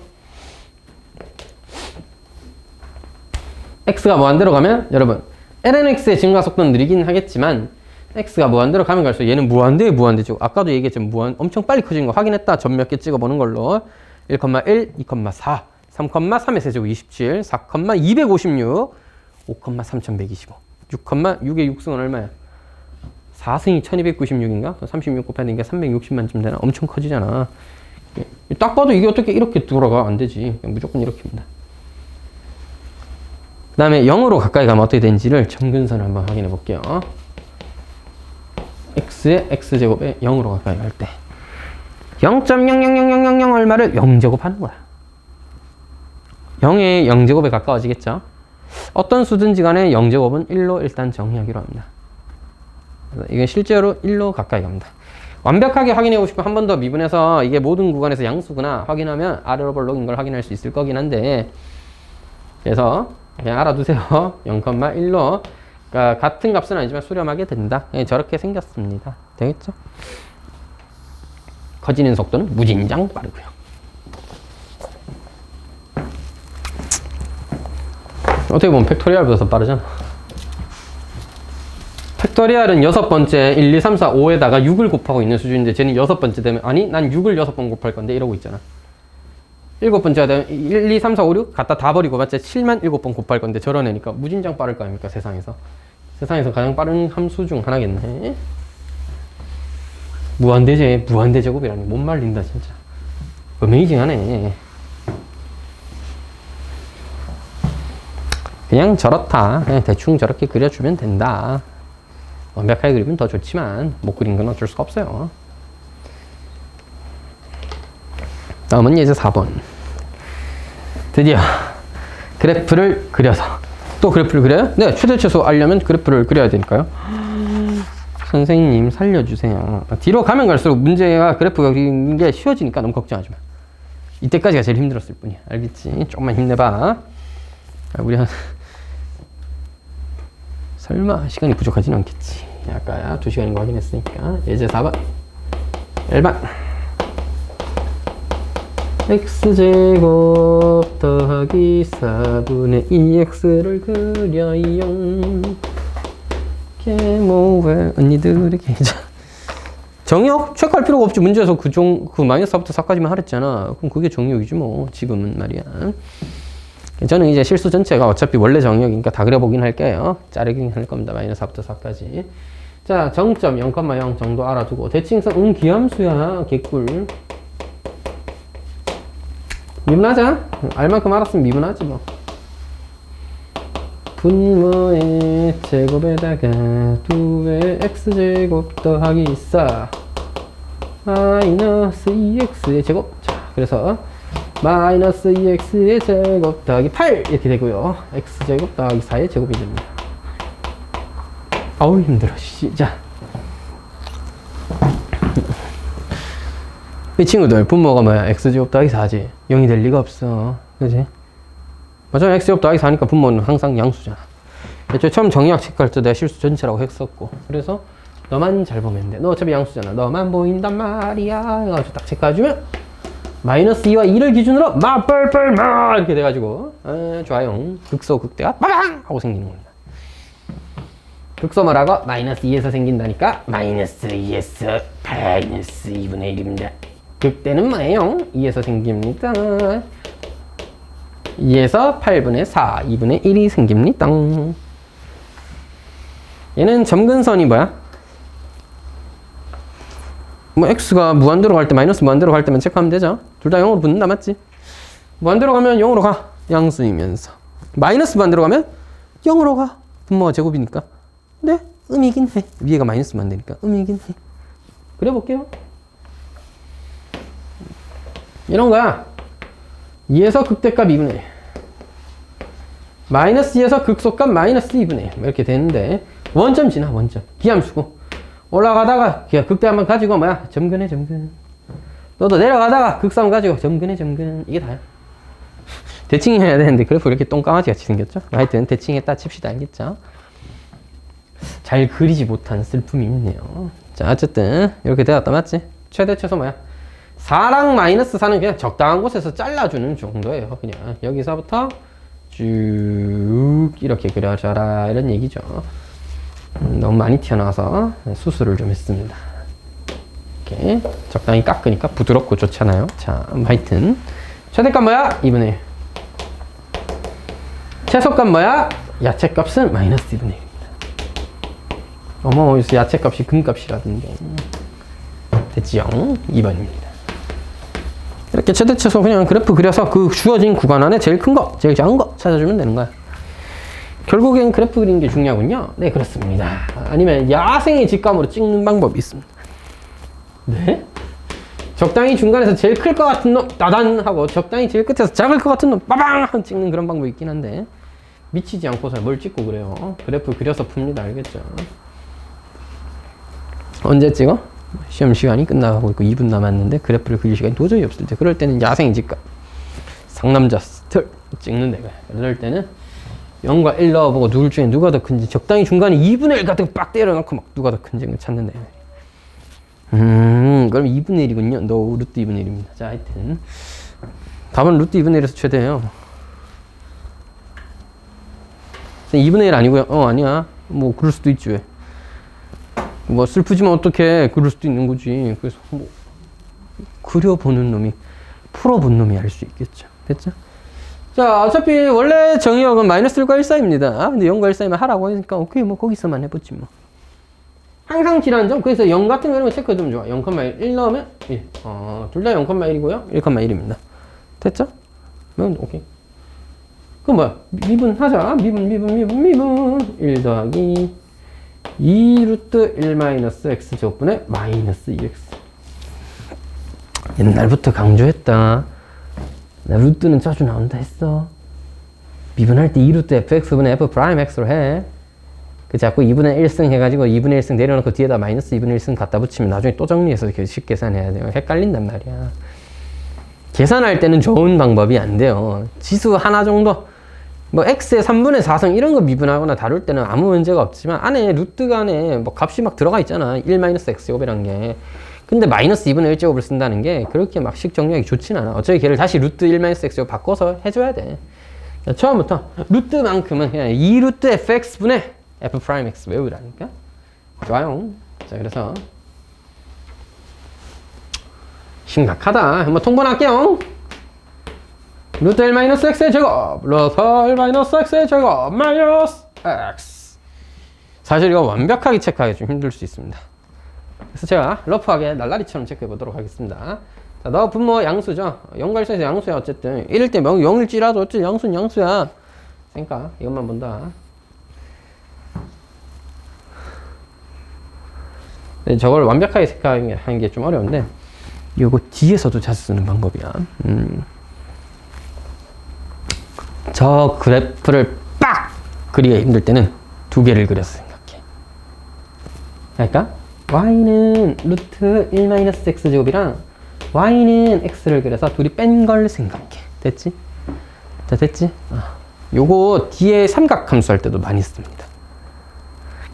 x가 무한대로 가면 여러분 lnx의 증가 속도는 느리긴 하겠지만 x가 무한대로 가면 갈수록 얘는 무한대에 무한대죠. 아까도 얘기했지만 엄청 빨리 커지는 거 확인했다. 점 몇 개 찍어보는 걸로 1,1, 2,4, 3,3의 세제곱 27, 4,256, 5,3125, 6의 6승은 얼마야? 4승이 1296인가? 36 곱하니까 360만 점 되나? 엄청 커지잖아. 딱 봐도 이게 어떻게 이렇게 돌아가? 안 되지. 무조건 이렇게입니다. 그 다음에 0으로 가까이 가면 어떻게 되는지를 점근선을 한번 확인해 볼게요. x의 x제곱에 0으로 가까이 갈 때 0.0000000 얼마를 0제곱 하는 거야. 0의 0제곱에 가까워지겠죠? 어떤 수든지 간에 0제곱은 1로 일단 정의하기로 합니다. 이게 실제로 1로 가까이 갑니다. 완벽하게 확인해보고 싶으면 한 번 더 미분해서 이게 모든 구간에서 양수구나 확인하면 아래로블록인 걸 확인할 수 있을 거긴 한데 그래서 그냥 알아두세요. 0,1로 그러니까 같은 값은 아니지만 수렴하게 된다. 저렇게 생겼습니다. 되겠죠? 커지는 속도는 무진장 빠르고요. 어떻게 보면 팩토리얼보다 더 빠르잖아. 팩토리얼은 6번째 1, 2, 3, 4, 5에다가 6을 곱하고 있는 수준인데 쟤는 6번째 되면 아니 난 6을 6번 곱할 건데 이러고 있잖아. 7번째가 되면 1, 2, 3, 4, 5, 6 갖다 다 버리고 맞지? 7만 7번 곱할 건데 저런 애니까 무진장 빠를 거 아닙니까 세상에서. 세상에서 가장 빠른 함수 중 하나겠네. 무한대제곱이라니 못 말린다 진짜. 어메이징하네. 그냥 저렇다. 그냥 대충 저렇게 그려주면 된다. 완벽하게 그리면 더 좋지만 못 그린 건 어쩔 수가 없어요. 다음은 예제 4번. 드디어 그래프를 그려서 또 그래프를 그려요? 네, 최대치수 알려면 그래프를 그려야 되니까요. 선생님 살려주세요. 뒤로 가면 갈수록 문제가 그래프가 그리는 게 쉬워지니까 너무 걱정하지 마. 이때까지가 제일 힘들었을 뿐이야. 알겠지? 조금만 힘내봐. 우리 설마 시간이 부족하진 않겠지. 아까 2시간인 거 확인했으니까. 예제 4번 1번 x제곱 더하기 4분의 2x를 그려요. 개모왜 언니들에게 정역? 체크할 필요가 없지. 문제에서 그 마이너스 4부터 4까지만 하랬잖아. 그럼 그게 정역이지 뭐 지금은 말이야. 저는 이제 실수 전체가 어차피 원래 정역이니까 다 그려보긴 할게요. 자르긴 할 겁니다. 마이너스 4부터 4까지. 자, 정점 0,0 정도 알아두고 대칭성 기함수야. 개꿀. 미분하자. 알만큼 알았으면 미분하지 뭐. 분모의 제곱에다가 2의 x제곱 더하기 4 마이너스 2x의 제곱. 자, 그래서 마이너스 2x의 제곱 더하기 8 이렇게 되고요. x제곱 더하기 4의 제곱이 됩니다. 아우 힘들어. 시작. 이 친구들 분모가 뭐야? x제곱 더하기 4지. 0이 될 리가 없어. 그지? 맞아. x제곱 더하기 4니까 분모는 항상 양수잖아. 애초에 처음 정의학 체크할 때 내가 실수 전체라고 했었고, 그래서 너만 잘 보면 돼. 너 어차피 양수잖아. 너만 보인단 말이야. 해가지고 딱 체크해주면 마이너스 2와 2를 기준으로 마 이렇게 돼가지고 좋아요. 극소 극대가 빠방 하고 생기는 겁니다. 극소 뭐라고? 마이너스 2에서 생긴다니까 마이너스 2에서 마이너스 2분의 1입니다. 극대는 뭐예요? 2에서 생깁니다. 2에서 8분의 4, 2분의 1이 생깁니다. 얘는 점근선이 뭐야? 뭐 x가 무한대로 갈 때 마이너스 무한대로 갈 때만 체크하면 되죠. 둘 다 0으로 붙는다 맞지? 무한대로 가면 0으로 가. 양수이면서 마이너스 무한대로 가면 0으로 가. 분모가 제곱이니까. 근데 음이긴 해. 위에가 마이너스 무한대니까 음이긴 해. 그려볼게요. 이런 거야. 2에서 극대값 2분의 1 마이너스 2에서 극소값 마이너스 2분의 1 이렇게 되는데 원점 지나. 원점 기함수고 올라가다가 극대 한번 가지고 뭐야 점근해. 점근 너도 내려가다가 극성 가지고 점근해 점근. 이게 다야. 대칭해야 되는데 그래프 이렇게 똥강아지 같이 생겼죠? 하여튼 대칭했다 칩시다. 알겠죠? 잘 그리지 못한 슬픔이 있네요. 자, 어쨌든 이렇게 되었다. 맞지? 최대 최소 뭐야? 4랑 마이너스 4는 그냥 적당한 곳에서 잘라주는 정도예요. 그냥 여기서부터 쭉 이렇게 그려줘라 이런 얘기죠. 너무 많이 튀어나와서 수술을 좀 했습니다. 이렇게 적당히 깎으니까 부드럽고 좋잖아요. 자, 하여튼 최대값 뭐야? 2분의 1. 최소값 뭐야? 야채값은 마이너스 2분의 1입니다. 어머, 여기서 야채값이 금값이라던데. 됐지요? 2번입니다. 이렇게 최대 최소 그냥 그래프 그려서 그 주어진 구간 안에 제일 큰 거, 제일 작은 거 찾아주면 되는 거야. 결국엔 그래프 그리는 게 중요하군요. 네, 그렇습니다. 아니면 야생의 직감으로 찍는 방법이 있습니다. 네? 적당히 중간에서 제일 클 것 같은 놈 따단 하고 적당히 제일 끝에서 작을 것 같은 놈 빠방 하고 찍는 그런 방법이 있긴 한데 미치지 않고서 뭘 찍고 그래요. 그래프 그려서 풉니다. 알겠죠? 언제 찍어? 시험 시간이 끝나가고 있고 2분 남았는데 그래프를 그릴 시간이 도저히 없을 때 그럴 때는 야생 직감 상남자 스틀 찍는 데가 그럴 때는 0과 1 넣어보고 둘 중에 누가 더 큰지 적당히 중간에 2분의 1 같은 거 빡 때려놓고 막 누가 더 큰지 찾는 데 그럼 2분의 1이군요. 너 루트 2분의 1입니다. 자, 하여튼 답은 루트 2분의 1에서 최대예요. 2분의 1 아니고요. 아니야. 뭐 그럴 수도 있지 왜. 뭐 슬프지만 어떡해. 그럴 수도 있는 거지. 그래서 뭐 그려보는 놈이 풀어본 놈이 알 수 있겠죠. 됐죠? 자, 어차피 원래 정의역은 마이너스 1과 1 사이입니다. 근데 0과 1 사이면 하라고 하니까 오케이 뭐 거기서만 해보지 뭐. 항상 질환점. 그래서 0 같은 거는 체크 좀 좋아. 0,1 1 넣으면 1. 둘 다 0,1이고요. 1,1입니다. 됐죠? 그럼 오케이. 그럼 뭐야? 미분 하자. 미분. 1 더하기 2 루트 1 마이너스 x 제곱분의 마이너스 2x. 옛날부터 강조했다. 나 루트는 자주 나온다 했어. 미분할 때 2 루트 fx분의 f 프라임 x로 해. 그 자꾸 2분의 1승 해가지고 2분의 1승 내려놓고 뒤에다 마이너스 2분의 1승 갖다 붙이면 나중에 또 정리해서 이렇게 식 계산해야 돼요. 헷갈린단 말이야. 계산할 때는 좋은 방법이 안 돼요. 지수 하나 정도 뭐 x의 3분의 4승 이런 거 미분하거나 다룰 때는 아무 문제가 없지만 안에 루트가 안에 뭐 값이 막 들어가 있잖아. 1 마이너스 x제곱이라는 게. 근데 마이너스 2분의 1제곱을 쓴다는 게 그렇게 막 식 정리하기 좋진 않아. 어차피 걔를 다시 루트 1 마이너스 x제곱 바꿔서 해줘야 돼. 처음부터 루트만큼은 그냥 2 루트 fx분의 f 프라임 x 외우라니까. 좋아요. 자, 그래서 심각하다. 한번 통분할게요. 루트 1 마이너스 x의 제곱 루트 1 마이너스 x의 제곱 마이너스 x. 사실 이거 완벽하게 체크하기 좀 힘들 수 있습니다. 그래서 제가 러프하게 날라리처럼 체크해 보도록 하겠습니다. 자, 너 분모 양수죠? 0과 1 사이에서 양수야. 어쨌든 1일 때 0일지라도 어쨌든 양수는 양수야. 그러니까 이것만 본다. 저걸 완벽하게 체크하는 게 좀 어려운데 이거 뒤에서도 자주 쓰는 방법이야. 저 그래프를 빡 그리기 힘들 때는 두 개를 그려서 생각해. 그러니까 y는 루트 1 마이너스 x 제곱이랑 y는 x를 그려서 둘이 뺀 걸 생각해. 됐지? 자, 됐지? 요거 뒤에 삼각함수 할 때도 많이 씁니다.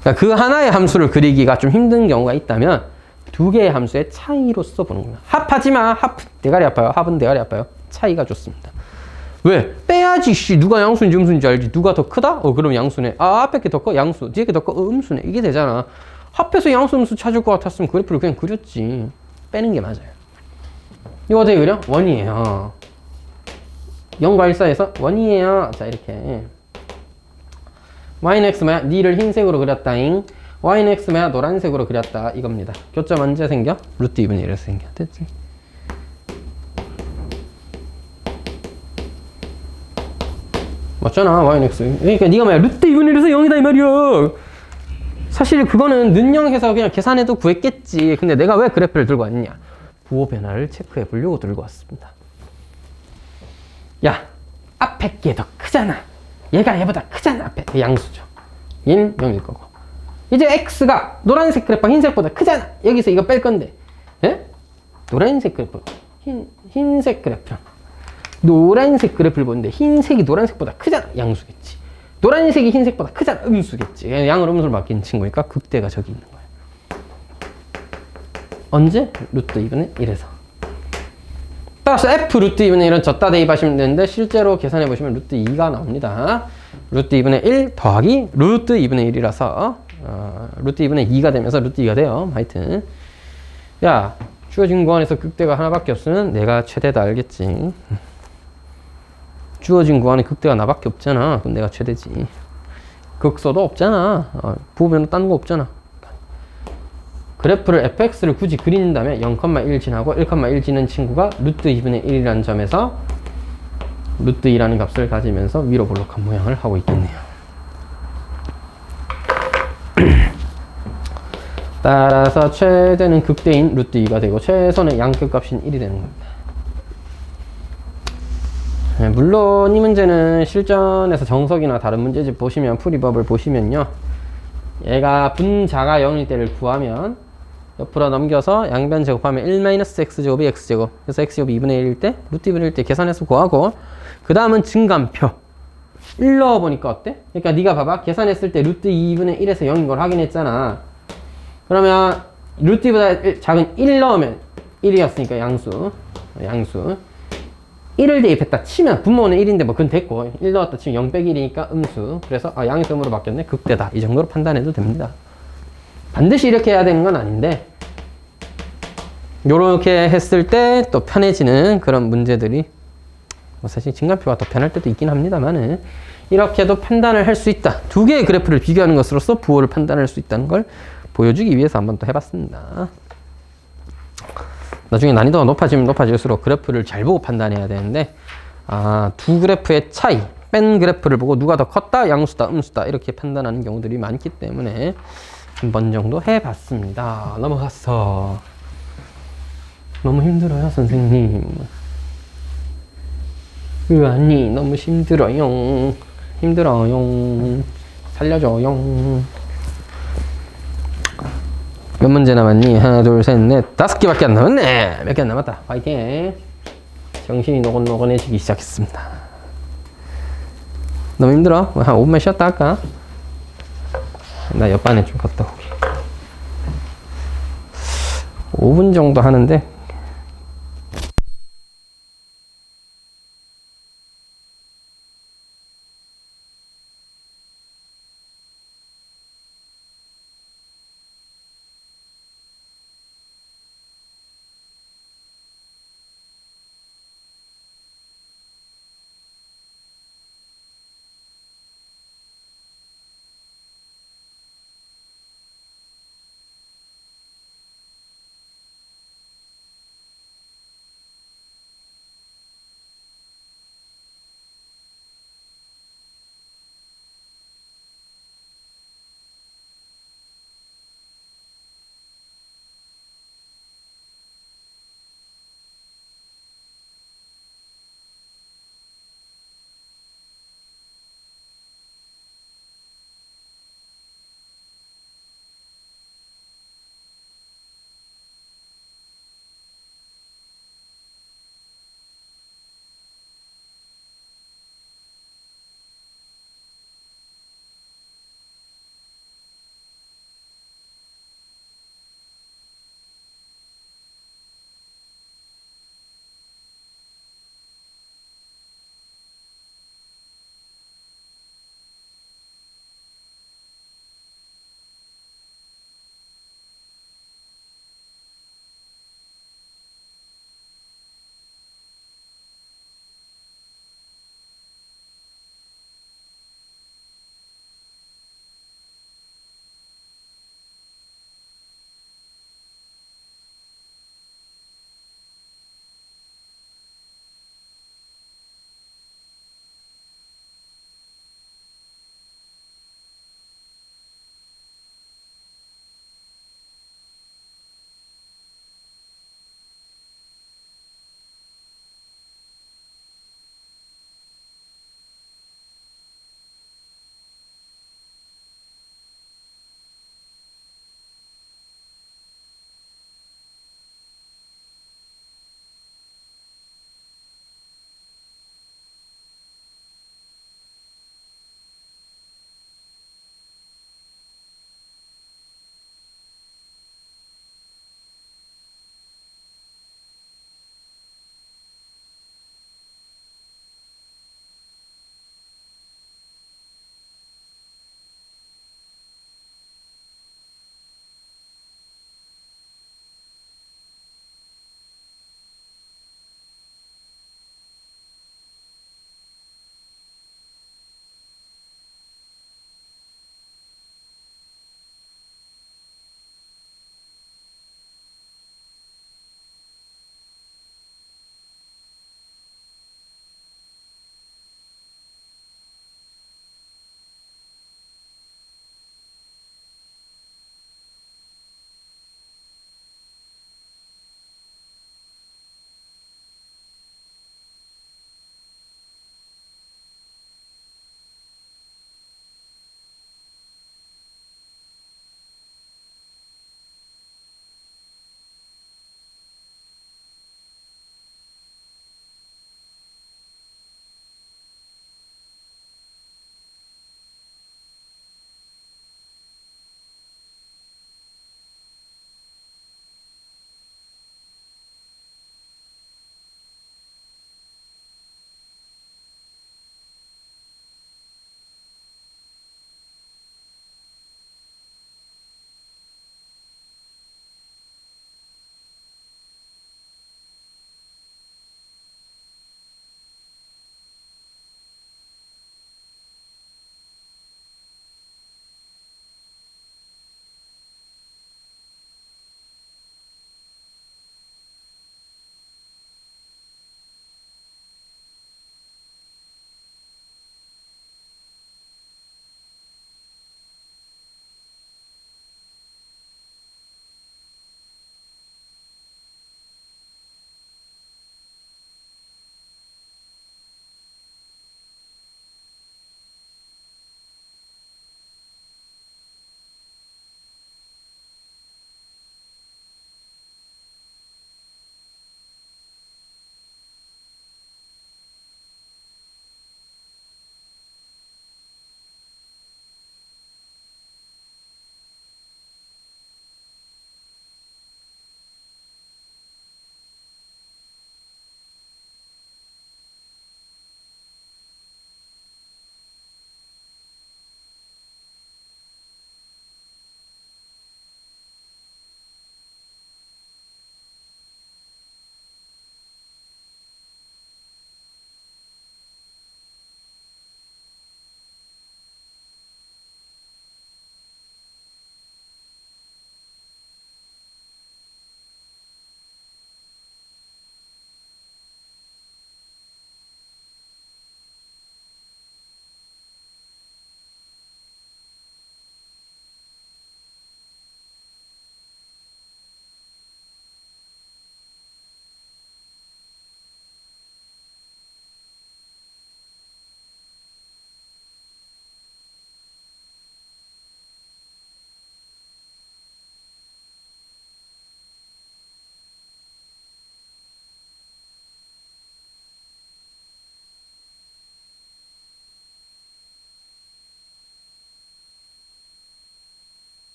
그러니까 그 하나의 함수를 그리기가 좀 힘든 경우가 있다면 두 개의 함수의 차이로 써보는구나. 합하지 마. 대가리 아파요. 합은 대가리 아파요. 차이가 좋습니다. 왜? 빼야지. 씨. 누가 양수인지 음수인지 알지. 누가 더 크다? 그럼 양수네. 앞에 게 더 커? 양수. 뒤에 게 더 커? 음수네. 이게 되잖아. 합해서 양수 음수 찾을 것 같았으면 그래프를 그냥 그렸지. 빼는 게 맞아요. 이거 어떻게 그려? 원이에요. 0과 1 사이에서 원이에요. 자, 이렇게. y는 x 뭐야? 니를 흰색으로 그렸다잉. y는 x 뭐야? 노란색으로 그렸다. 이겁니다. 교점 언제 생겨? 루트 2분의 1에서 생겨. 됐지? 맞잖아. y는 x. 그러니까 니가 뭐야? 루트 2분의 1에서 0이다 이 말이야. 사실 그거는 능령해서 그냥 계산해도 구했겠지. 근데 내가 왜 그래프를 들고 왔냐? 부호 변화를 체크해 보려고 들고 왔습니다. 야, 앞에 게 더 크잖아. 얘가 얘보다 크잖아. 앞에 양수죠. 얘는 0일 거고. 이제 x가 노란색 그래프 흰색보다 크잖아. 여기서 이거 뺄 건데. 예? 노란색 그래프 흰색 그래프랑 노란색 그래프를 보는데 흰색이 노란색보다 크잖아. 양수겠지. 노란색이 흰색보다 크잖아. 음수겠지. 양을 음수로 바뀐 친구니까 극대가 저기 있는 거야. 언제? 루트 2분의 1에서. 따라서 f 루트 2분의 1은 졌다 대입하시면 되는데 실제로 계산해 보시면 루트 2가 나옵니다. 루트 2분의 1 더하기 루트 2분의 1이라서 루트 2분의 2가 되면서 루트 2가 돼요. 하여튼 야, 주어진 구간에서 극대가 하나밖에 없으면 내가 최대다 알겠지. 주어진 구간에 극대가 나밖에 없잖아. 그럼 내가 최대지. 극소도 없잖아. 부호변도 딴 거 없잖아. 그래프를 fx를 굳이 그린다면 0,1 지나고 1,1 지는 친구가 루트 2분의 1이라는 점에서 루트 2라는 값을 가지면서 위로 볼록한 모양을 하고 있겠네요. 따라서 최대는 극대인 루트 2가 되고 최소는 양극값인 1이 되는 겁니다. 물론 이 문제는 실전에서 정석이나 다른 문제집 보시면 풀이법을 보시면요, 얘가 분자가 0일 때를 구하면 옆으로 넘겨서 양변 제곱하면 1-x제곱이 x제곱, 그래서 x제곱이 2분의 1일 때 루트 2분의 1일 때 계산해서 구하고, 그 다음은 증감표 1 넣어보니까 어때? 그러니까 네가 봐봐, 계산했을 때 루트 2분의 1에서 0인 걸 확인했잖아. 그러면 루트 2보다 작은 1 넣으면 1이었으니까 양수 1을 대입했다 치면, 분모는 1인데 뭐 그건 됐고, 1 넣었다 치면 0 빼기 1이니까 음수. 그래서 양에서 음으로 바뀌었네, 극대다, 이 정도로 판단해도 됩니다. 반드시 이렇게 해야 되는 건 아닌데 요렇게 했을 때 또 편해지는 그런 문제들이, 뭐 사실 증감표가 더 편할 때도 있긴 합니다만은, 이렇게도 판단을 할 수 있다. 두 개의 그래프를 비교하는 것으로서 부호를 판단할 수 있다는 걸 보여주기 위해서 한번 또 해봤습니다. 나중에 난이도가 높아지면 높아질수록 그래프를 잘 보고 판단해야 되는데, 두 그래프의 차이, 뺀 그래프를 보고 누가 더 컸다, 양수다, 음수다 이렇게 판단하는 경우들이 많기 때문에 한 번 정도 해봤습니다. 넘어갔어. 너무 힘들어요, 선생님. 아니, 너무 힘들어요. 살려줘요. 몇 문제 남았니? 하나, 둘, 셋, 넷, 5개밖에 안 남았네. 몇 개 안 남았다. 화이팅. 정신이 노곤노곤해지기 시작했습니다. 너무 힘들어? 한 5분만 쉬었다 할까? 나 옆반에 좀 갔다 오게. 5분 정도 하는데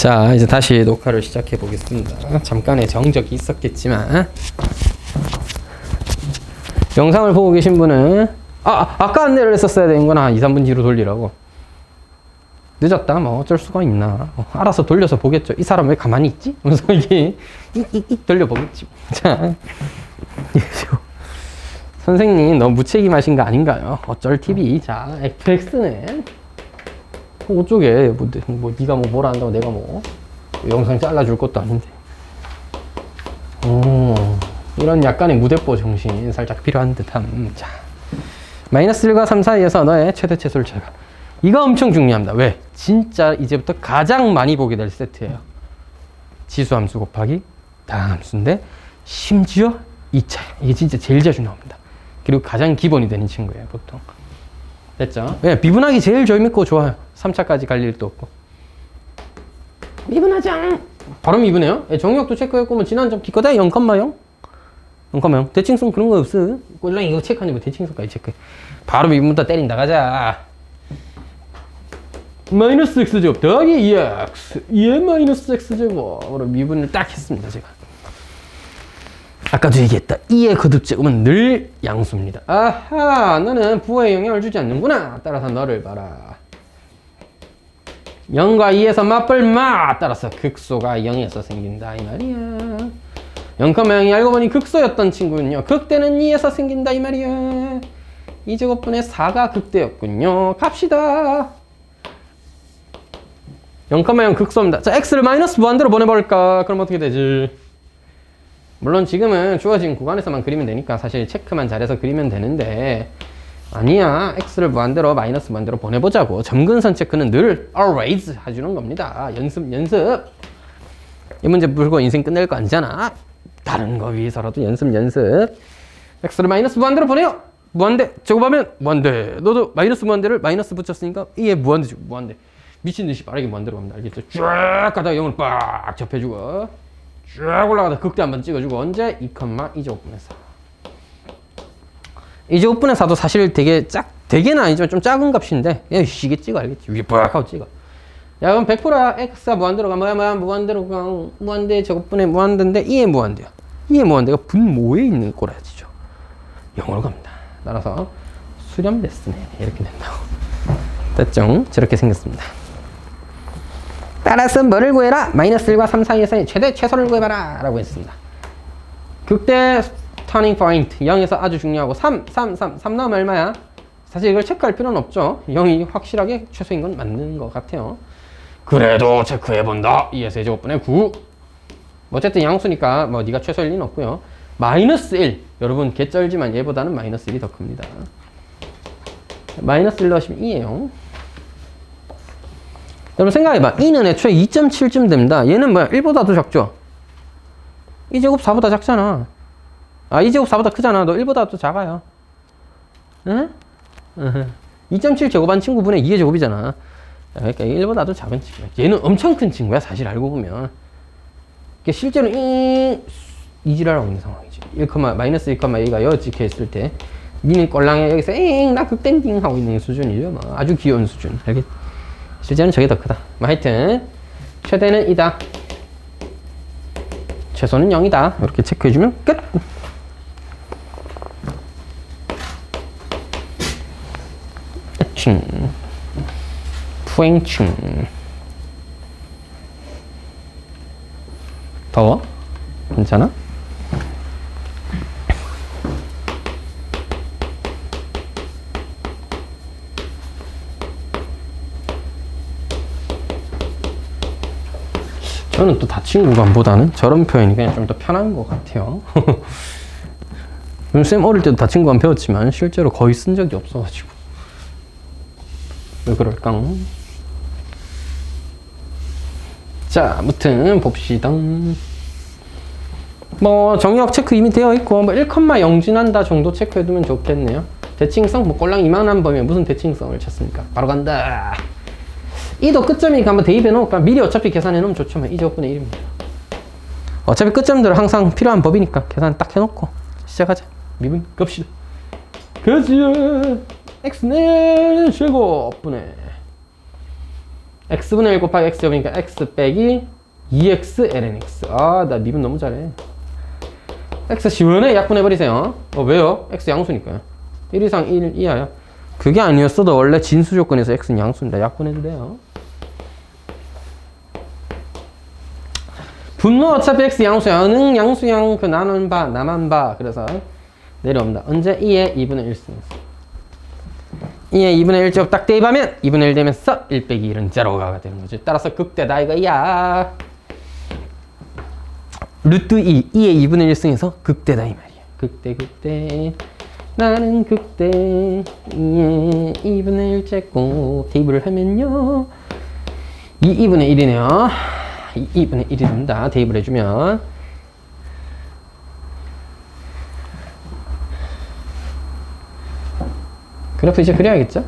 자, 이제 다시 녹화를 시작해 보겠습니다. 잠깐의 정적이 있었겠지만 영상을 보고 계신 분은 아까 안내를 했었어야 되는 거나 2, 3분 뒤로 돌리라고. 늦었다 뭐 어쩔 수가 있나. 알아서 돌려서 보겠죠. 이 사람 왜 가만히 있지? 그래서 이게 იქ 돌려보겠지. 자, 선생님 너무 무책임하신 거 아닌가요? 어쩔 TV. 자, FX는 어쩌게 뭐 네가 뭐라 한다고 내가 뭐 영상 잘라줄 것도 아닌데. 이런 약간의 무대뽀 정신 살짝 필요한 듯함. 자, 마이너스 1과 3 사이에서 너의 최대 최소를 찾아. 이거 엄청 중요합니다. 왜? 진짜 이제부터 가장 많이 보게 될 세트예요. 지수함수 곱하기 다항함수인데 심지어 2차. 이게 진짜 제일 자주 나옵니다. 그리고 가장 기본이 되는 친구예요, 보통. 됐죠? 왜? 미분하기 제일 재밌고 좋아요. 3차까지 갈 일도 없고. 미분하장! 바로 미분해요. 정역도 체크했고, 뭐 지난 점 기껏 0,0. 0,0. 대칭성 그런 거 없어. 꼴랑 이거 체크하니 뭐 대칭성까지 체크해. 바로 미분부터 때린다. 가자. 마이너스 x제곱 더하기 2x 2의 마이너스 x제곱으로 미분을 딱 했습니다. 제가 아까도 얘기했다. 2의 거듭제곱은 늘 양수입니다. 아하, 너는 부호에 영향을 주지 않는구나. 따라서 너를 봐라. 0과 2에서 맞벌마. 따라서 극소가 0에서 생긴다 이 말이야. 0,0이 알고 보니 극소였던 친구는요, 극대는 2에서 생긴다 이 말이야. 2제곱분의 4가 극대였군요. 갑시다. 0,0 극소입니다. 자, x를 마이너스 무한대로 보내버릴까? 그럼 어떻게 되지? 물론 지금은 주어진 구간에서만 그리면 되니까 사실 체크만 잘해서 그리면 되는데, 아니야, x를 무한대로 마이너스 무한대로 보내보자고. 점근선 체크는 늘 always 해주는 겁니다. 연습. 이 문제 풀고 인생 끝낼 거 아니잖아. 다른 거 위해서라도 연습. x를 마이너스 무한대로 보내요. 무한대 제곱하면 무한대. 너도 마이너스 무한대를 마이너스 붙였으니까 이게 무한대죠. 무한대. 미친듯이 빠르게 무한대로 갑니다. 알겠죠? 쫙 가다가 0을 빡 접해주고 쫙 올라가다 극대 한번 찍어주고. 언제? 2,2제곱분의 4. 2제곱분의 4도 사실 되게는 아니지만 좀 작은 값인데, 야, 이게 찍어, 알겠지? 위에 빡 하고 찍어. 야, 그럼 100%야. x가 무한대로 가. 뭐야, 무한대로 가. 무한대 제곱분의 무한대인데 2의 무한대야. 2의 무한대가 분모에 있는 꼬라지죠. 0으로 갑니다. 따라서 수렴 데스네. 이렇게 된다고. 됐죠? 저렇게 생겼습니다. 따라서 뭐를 구해라? 마이너스 1과 3 사이에서의 최대 최소를 구해봐라 라고 했습니다. 극대 터닝 포인트 0에서 아주 중요하고 3 나오면 얼마야? 사실 이걸 체크할 필요는 없죠. 0이 확실하게 최소인 건 맞는 것 같아요. 그래도 체크해본다. 2에서 2제곱분의 9. 어쨌든 양수니까 뭐 네가 최소일 리는 없고요. 마이너스 1. 여러분 개쩔지만 얘보다는 마이너스 1이 더 큽니다. 마이너스 1 넣으시면 2예요. 여러분 생각해봐. 2는 애초에 2.7쯤 됩니다. 얘는 뭐야? 1보다 더 작죠? 2제곱 4보다 작잖아. 2제곱 4보다 크잖아. 너 1보다 더 작아요. 응? 2.7 제곱한 친구분의 2의 제곱이잖아. 그러니까 1보다 더 작은 친구야. 얘는 엄청 큰 친구야. 사실 알고 보면. 실제로 이지랄하고 있는 상황이지. 마이너스 1,2가 여기 찍혀있을 때 니는 꼴랑에 여기서 나 극댄딩 하고 있는 수준이죠. 뭐 아주 귀여운 수준. 알겠지? 실제는 저게 더 크다. 뭐 하여튼 최대는 2다. 최소는 0이다. 이렇게 체크해주면 끝. 푸행충. 더워? 괜찮아? 저는 또 닫힌 구간보다는 저런 표현이 그냥 좀 더 편한 것 같아요. 쌤 어릴 때도 닫힌 구간 배웠지만 실제로 거의 쓴 적이 없어가지고 왜 그럴까? 자, 아무튼 봅시다. 뭐 정의역 체크 이미 되어 있고 뭐 1,0 지난다 정도 체크해두면 좋겠네요. 대칭성 뭐 꼴랑 이만한 범위에 무슨 대칭성을 찾습니까? 바로 간다. 2도 끝점이니까 한번 대입해 놓을까? 미리 어차피 계산해 놓으면 좋죠. 2제곱분의 1입니다. 어차피 끝점들은 항상 필요한 법이니까 계산 딱 해놓고 시작하자. 미분 갑시다. 그지? x는 제곱분의 x분의 1 곱하기 x 제곱이니까 x 빼기 2x ln x. 아, 나 미분 너무 잘해. x 시원해 약분해버리세요. 왜요? x 양수니까요. 1 이상 1 이하야. 그게 아니었어도 원래 진수 조건에서 x는 양수입니다. 약분해도 돼요. 분모 어차피 x 양수야. 응 양수양 그 나는 봐 나만 봐. 그래서 내려옵니다. 언제 2에 2분의 1 쓰면서 2에 2분의 1제곱 딱 대입하면 2분의 1 되면서 1 빼기 1은 제로가 되는 거지. 따라서 극대다 이거야. 루트 2, 2에 2분의 1 승해서 극대다 이 말이야. 극대 나는 극대 2에 2분의 1 제곱 대입을 하면요 2분의 1이네요 2분의 1이 됩니다. 대입을 해주면 그래프 이제 그려야겠죠?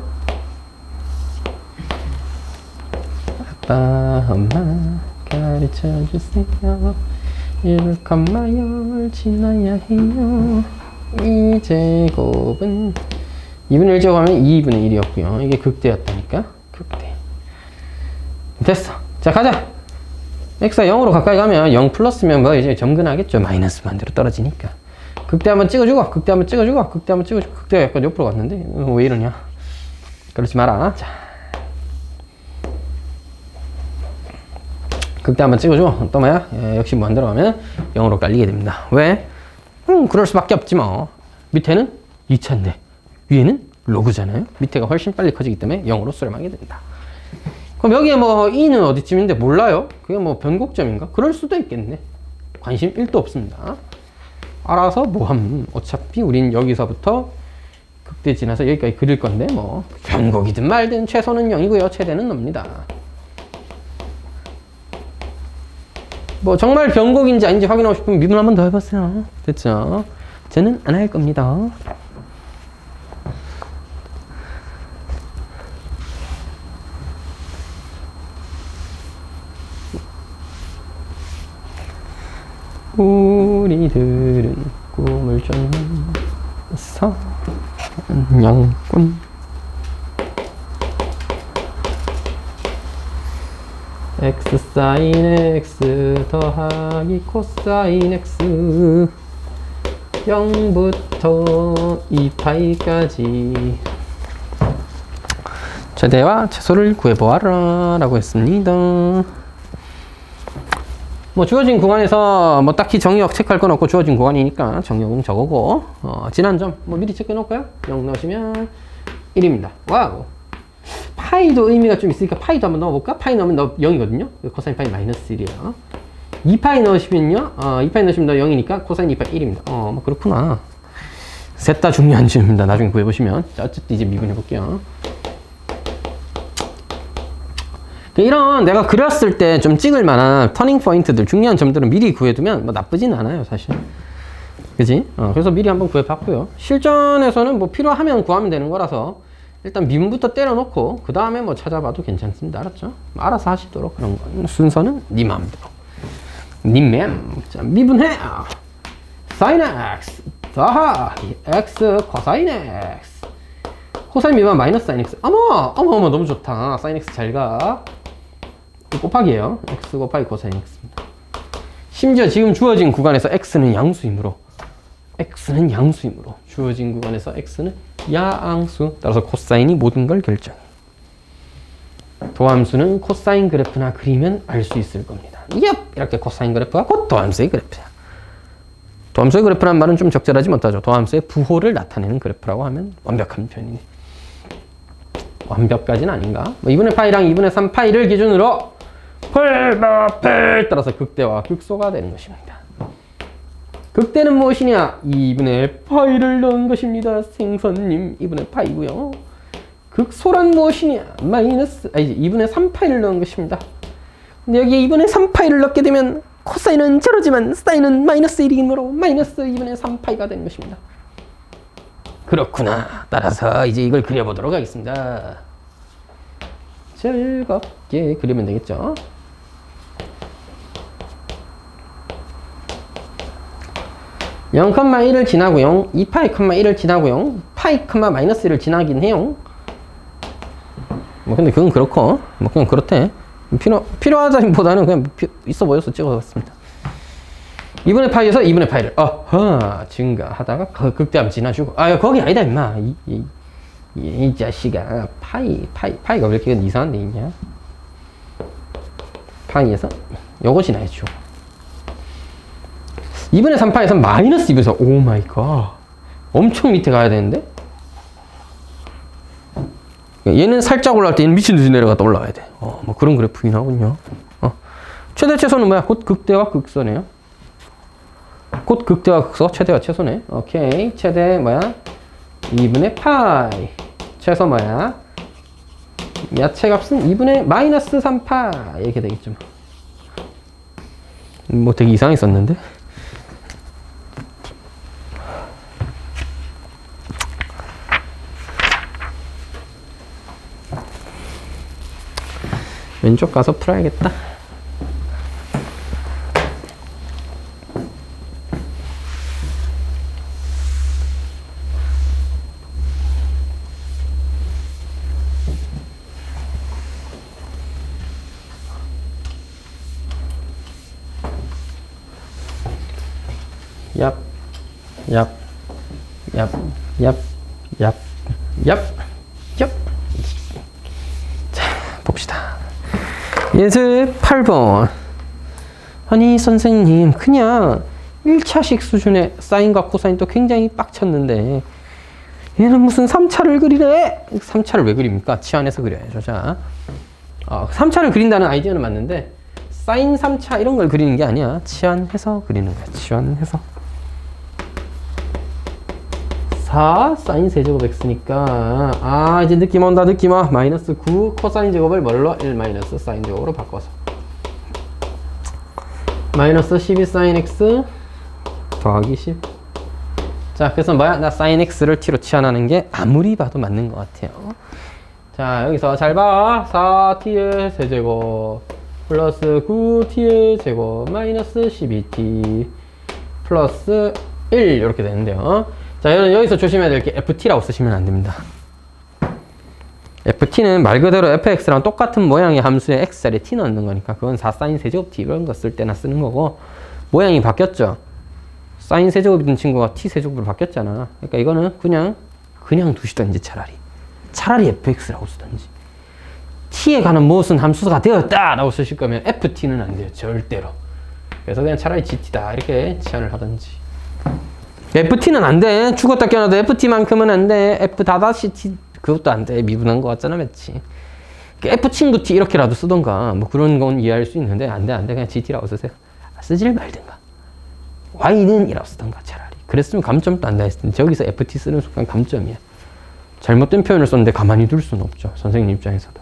아빠 엄마 가르쳐주세요 1,0 지나야 해요. 이 제곱은 2분의 1 제곱하면 2분의 1이었고요. 이게 극대였다니까. 극대. 됐어. 자 가자. x가 0으로 가까이 가면 0 플러스면 뭐 이제 점근하겠죠. 마이너스 반대로 떨어지니까. 극대 한번 찍어주고 극대 한번 찍어주고 극대 한번 찍어주고 극대가 약간 옆으로 갔는데 왜 이러냐. 그러지 마라. 자. 극대 한번 찍어줘. 또 뭐야? 역시 뭐 안 들어가면 0으로 깔리게 됩니다. 왜? 그럴 수밖에 없지 뭐. 밑에는 2차인데 위에는 로그잖아요. 밑에가 훨씬 빨리 커지기 때문에 0으로 수렴하게 된다. 그럼 여기에 뭐 2는 어디쯤인데 몰라요? 그게 뭐 변곡점인가? 그럴 수도 있겠네. 관심 1도 없습니다. 알아서 뭐함. 어차피 우린 여기서부터 극대 지나서 여기까지 그릴 건데 뭐 변곡이든 말든 최소는 0이고요. 최대는 놉니다. 뭐 정말 변곡인지 아닌지 확인하고 싶으면 미분 한번 더 해보세요. 됐죠? 저는 안 할 겁니다. 우리들은 꿈을 쫓는 사냥꾼 x 사인 x 더하기 코사인 x 0부터 2파이까지 최대와 최소를 구해보아라 라고 했습니다. 뭐 주어진 구간에서 뭐 딱히 정의역 체크할 건 없고 주어진 구간이니까 정의역은 저거고 지난 점 뭐 미리 체크해 놓을까요? 0 넣으시면 1입니다. 와우. 파이도 의미가 좀 있으니까 파이도 한번 넣어볼까? 파이 넣으면 0이거든요. 코사인 파이 마이너스 1이에요. 2파이 넣으시면요. 2파이 넣으시면 0이니까 코사인 2파이 1입니다. 뭐 그렇구나. 셋 다 중요한 점입니다. 나중에 구해보시면. 자, 어쨌든 이제 미분해볼게요. 이런 내가 그렸을 때 좀 찍을 만한 터닝 포인트들, 중요한 점들은 미리 구해두면 뭐 나쁘진 않아요, 사실. 그지? 그래서 미리 한번 구해봤고요. 실전에서는 뭐 필요하면 구하면 되는 거라서 일단 미분부터 때려놓고 그 다음에 뭐 찾아봐도 괜찮습니다. 알았죠? 알아서 하시도록 그런 건 순서는 네 마음대로. 님맴. 자, 미분해. 사인 x 더하기 x 코사인 x. 코사인 미분 마이너스 사인 x. 어머 너무 좋다. 사인 x 잘 가. 곱하기예요. x 곱하기 코사인 x입니다. 심지어 지금 주어진 구간에서 x는 양수이므로 주어진 구간에서 x는 야앙수. 따라서 코사인이 모든 걸 결정해. 도함수는 코사인 그래프나 그리면 알 수 있을 겁니다. 이렇게 코사인 그래프가 곧 도함수의 그래프야. 도함수의 그래프란 말은 좀 적절하지 못하죠. 도함수의 부호를 나타내는 그래프라고 하면 완벽한 편이네. 완벽까지는 아닌가? 뭐 2분의 파이랑 2분의 3 파이를 기준으로 펄 따라서 극대와 극소가 되는 것입니다. 극대는 무엇이냐? 2분의 파이를 넣은 것입니다. 생선님 2분의 파이고요. 극소란 무엇이냐? 마이너스 이제 2분의 3 파이를 넣은 것입니다. 근데 여기에 2분의 3 파이를 넣게 되면 코사인은 제로지만 사인은 마이너스 1이므로 마이너스 2분의 3 파이가 되는 것입니다. 그렇구나. 따라서 이제 이걸 그려보도록 하겠습니다. 즐겁게 그리면 되겠죠. (0, 1을 지나고요. 2파이, 1을 지나고요. 파이, 마이너스 1을 지나긴 해요. 뭐 근데 그건 그렇고 뭐 그냥 그렇대. 필요하다기보다는 그냥 있어 보여서 찍어봤습니다. 2분의 파이에서 2분의 파이를 증가하다가 극대함 지나주고 거기 아니다 임마. 이 자식아. 파이가 왜 이렇게 이상한 데 있냐. 파이에서 요거 지나야죠. 2분의 3파에서 마이너스 2분에서 오 마이 갓. 엄청 밑에 가야 되는데 얘는 살짝 올라갈 때 얘는 미친 듯이 내려갔다 올라가야 돼. 뭐 그런 그래프긴 하군요. 최대 최소는 뭐야? 곧 극대와 극소네요. 곧 극대와 극소, 최대와 최소네. 오케이. 최대 뭐야? 2분의 파이. 최소 뭐야? 야채 값은 2분의 마이너스 3파. 이렇게 되겠죠. 뭐 되게 이상했었는데. 왼쪽 가서 풀어야겠다. 얍, 얍, 얍, 얍, 얍, 얍, 얍. 자, 봅시다. 예습 8번. 아니 선생님 그냥 1차식 수준의 사인과 코사인도 굉장히 빡쳤는데 얘는 무슨 3차를 그리래? 3차를 왜 그립니까? 치환해서 그려야죠. 자, 3차를 그린다는 아이디어는 맞는데 사인 3차 이런 걸 그리는 게 아니야. 치환해서 그리는 거야. 치환해서 4 사인 세제곱 x니까 이제 느낌 온다. 느낌 와. 마이너스 9 코사인 제곱을 뭘로? 1 마이너스 사인 제곱으로 바꿔서 마이너스 12 사인 x 더하기 10. 자, 그래서 뭐야? 나 사인 x를 t로 치환하는 게 아무리 봐도 맞는 것 같아요. 자, 여기서 잘 봐. 4t의 세제곱 플러스 9t의 제곱 마이너스 12t 플러스 1 이렇게 되는데요. 자, 여기서 조심해야 될 게 ft라고 쓰시면 안 됩니다. ft는 말 그대로 fx랑 똑같은 모양의 함수에 x자리에 t 넣는 거니까 그건 4sin 세제곱 t 이런 거 쓸 때나 쓰는 거고 모양이 바뀌었죠. sin 세제곱이던 친구가 t 세제곱으로 바뀌었잖아. 그러니까 이거는 그냥 두시던지 차라리 fx라고 쓰던지 t에 관한 무슨 함수가 되었다 라고 쓰실 거면 ft는 안 돼요. 절대로. 그래서 그냥 차라리 gt다 이렇게 치환을 하던지. ft는 안 돼. 죽었다 깨어나도 ft만큼은 안 돼. f 다다시 t 그것도 안 돼. 미분한 거 같잖아, 맞지? f 친구 t 이렇게라도 쓰던가 뭐 그런 건 이해할 수 있는데 안 돼. 그냥 gt라고 쓰세요. 쓰질 말든가. y는 이라고 쓰던가 차라리. 그랬으면 감점도 안 나 했을 텐데 저기서 ft 쓰는 순간 감점이야. 잘못된 표현을 썼는데 가만히 둘 수는 없죠. 선생님 입장에서도.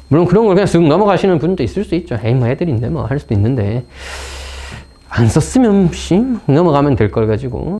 물론 그런 걸 그냥 쓱 넘어가시는 분도 있을 수 있죠. 에이 뭐 애들인데 뭐 할 수도 있는데 안 썼으면 넘어가면 될 걸 가지고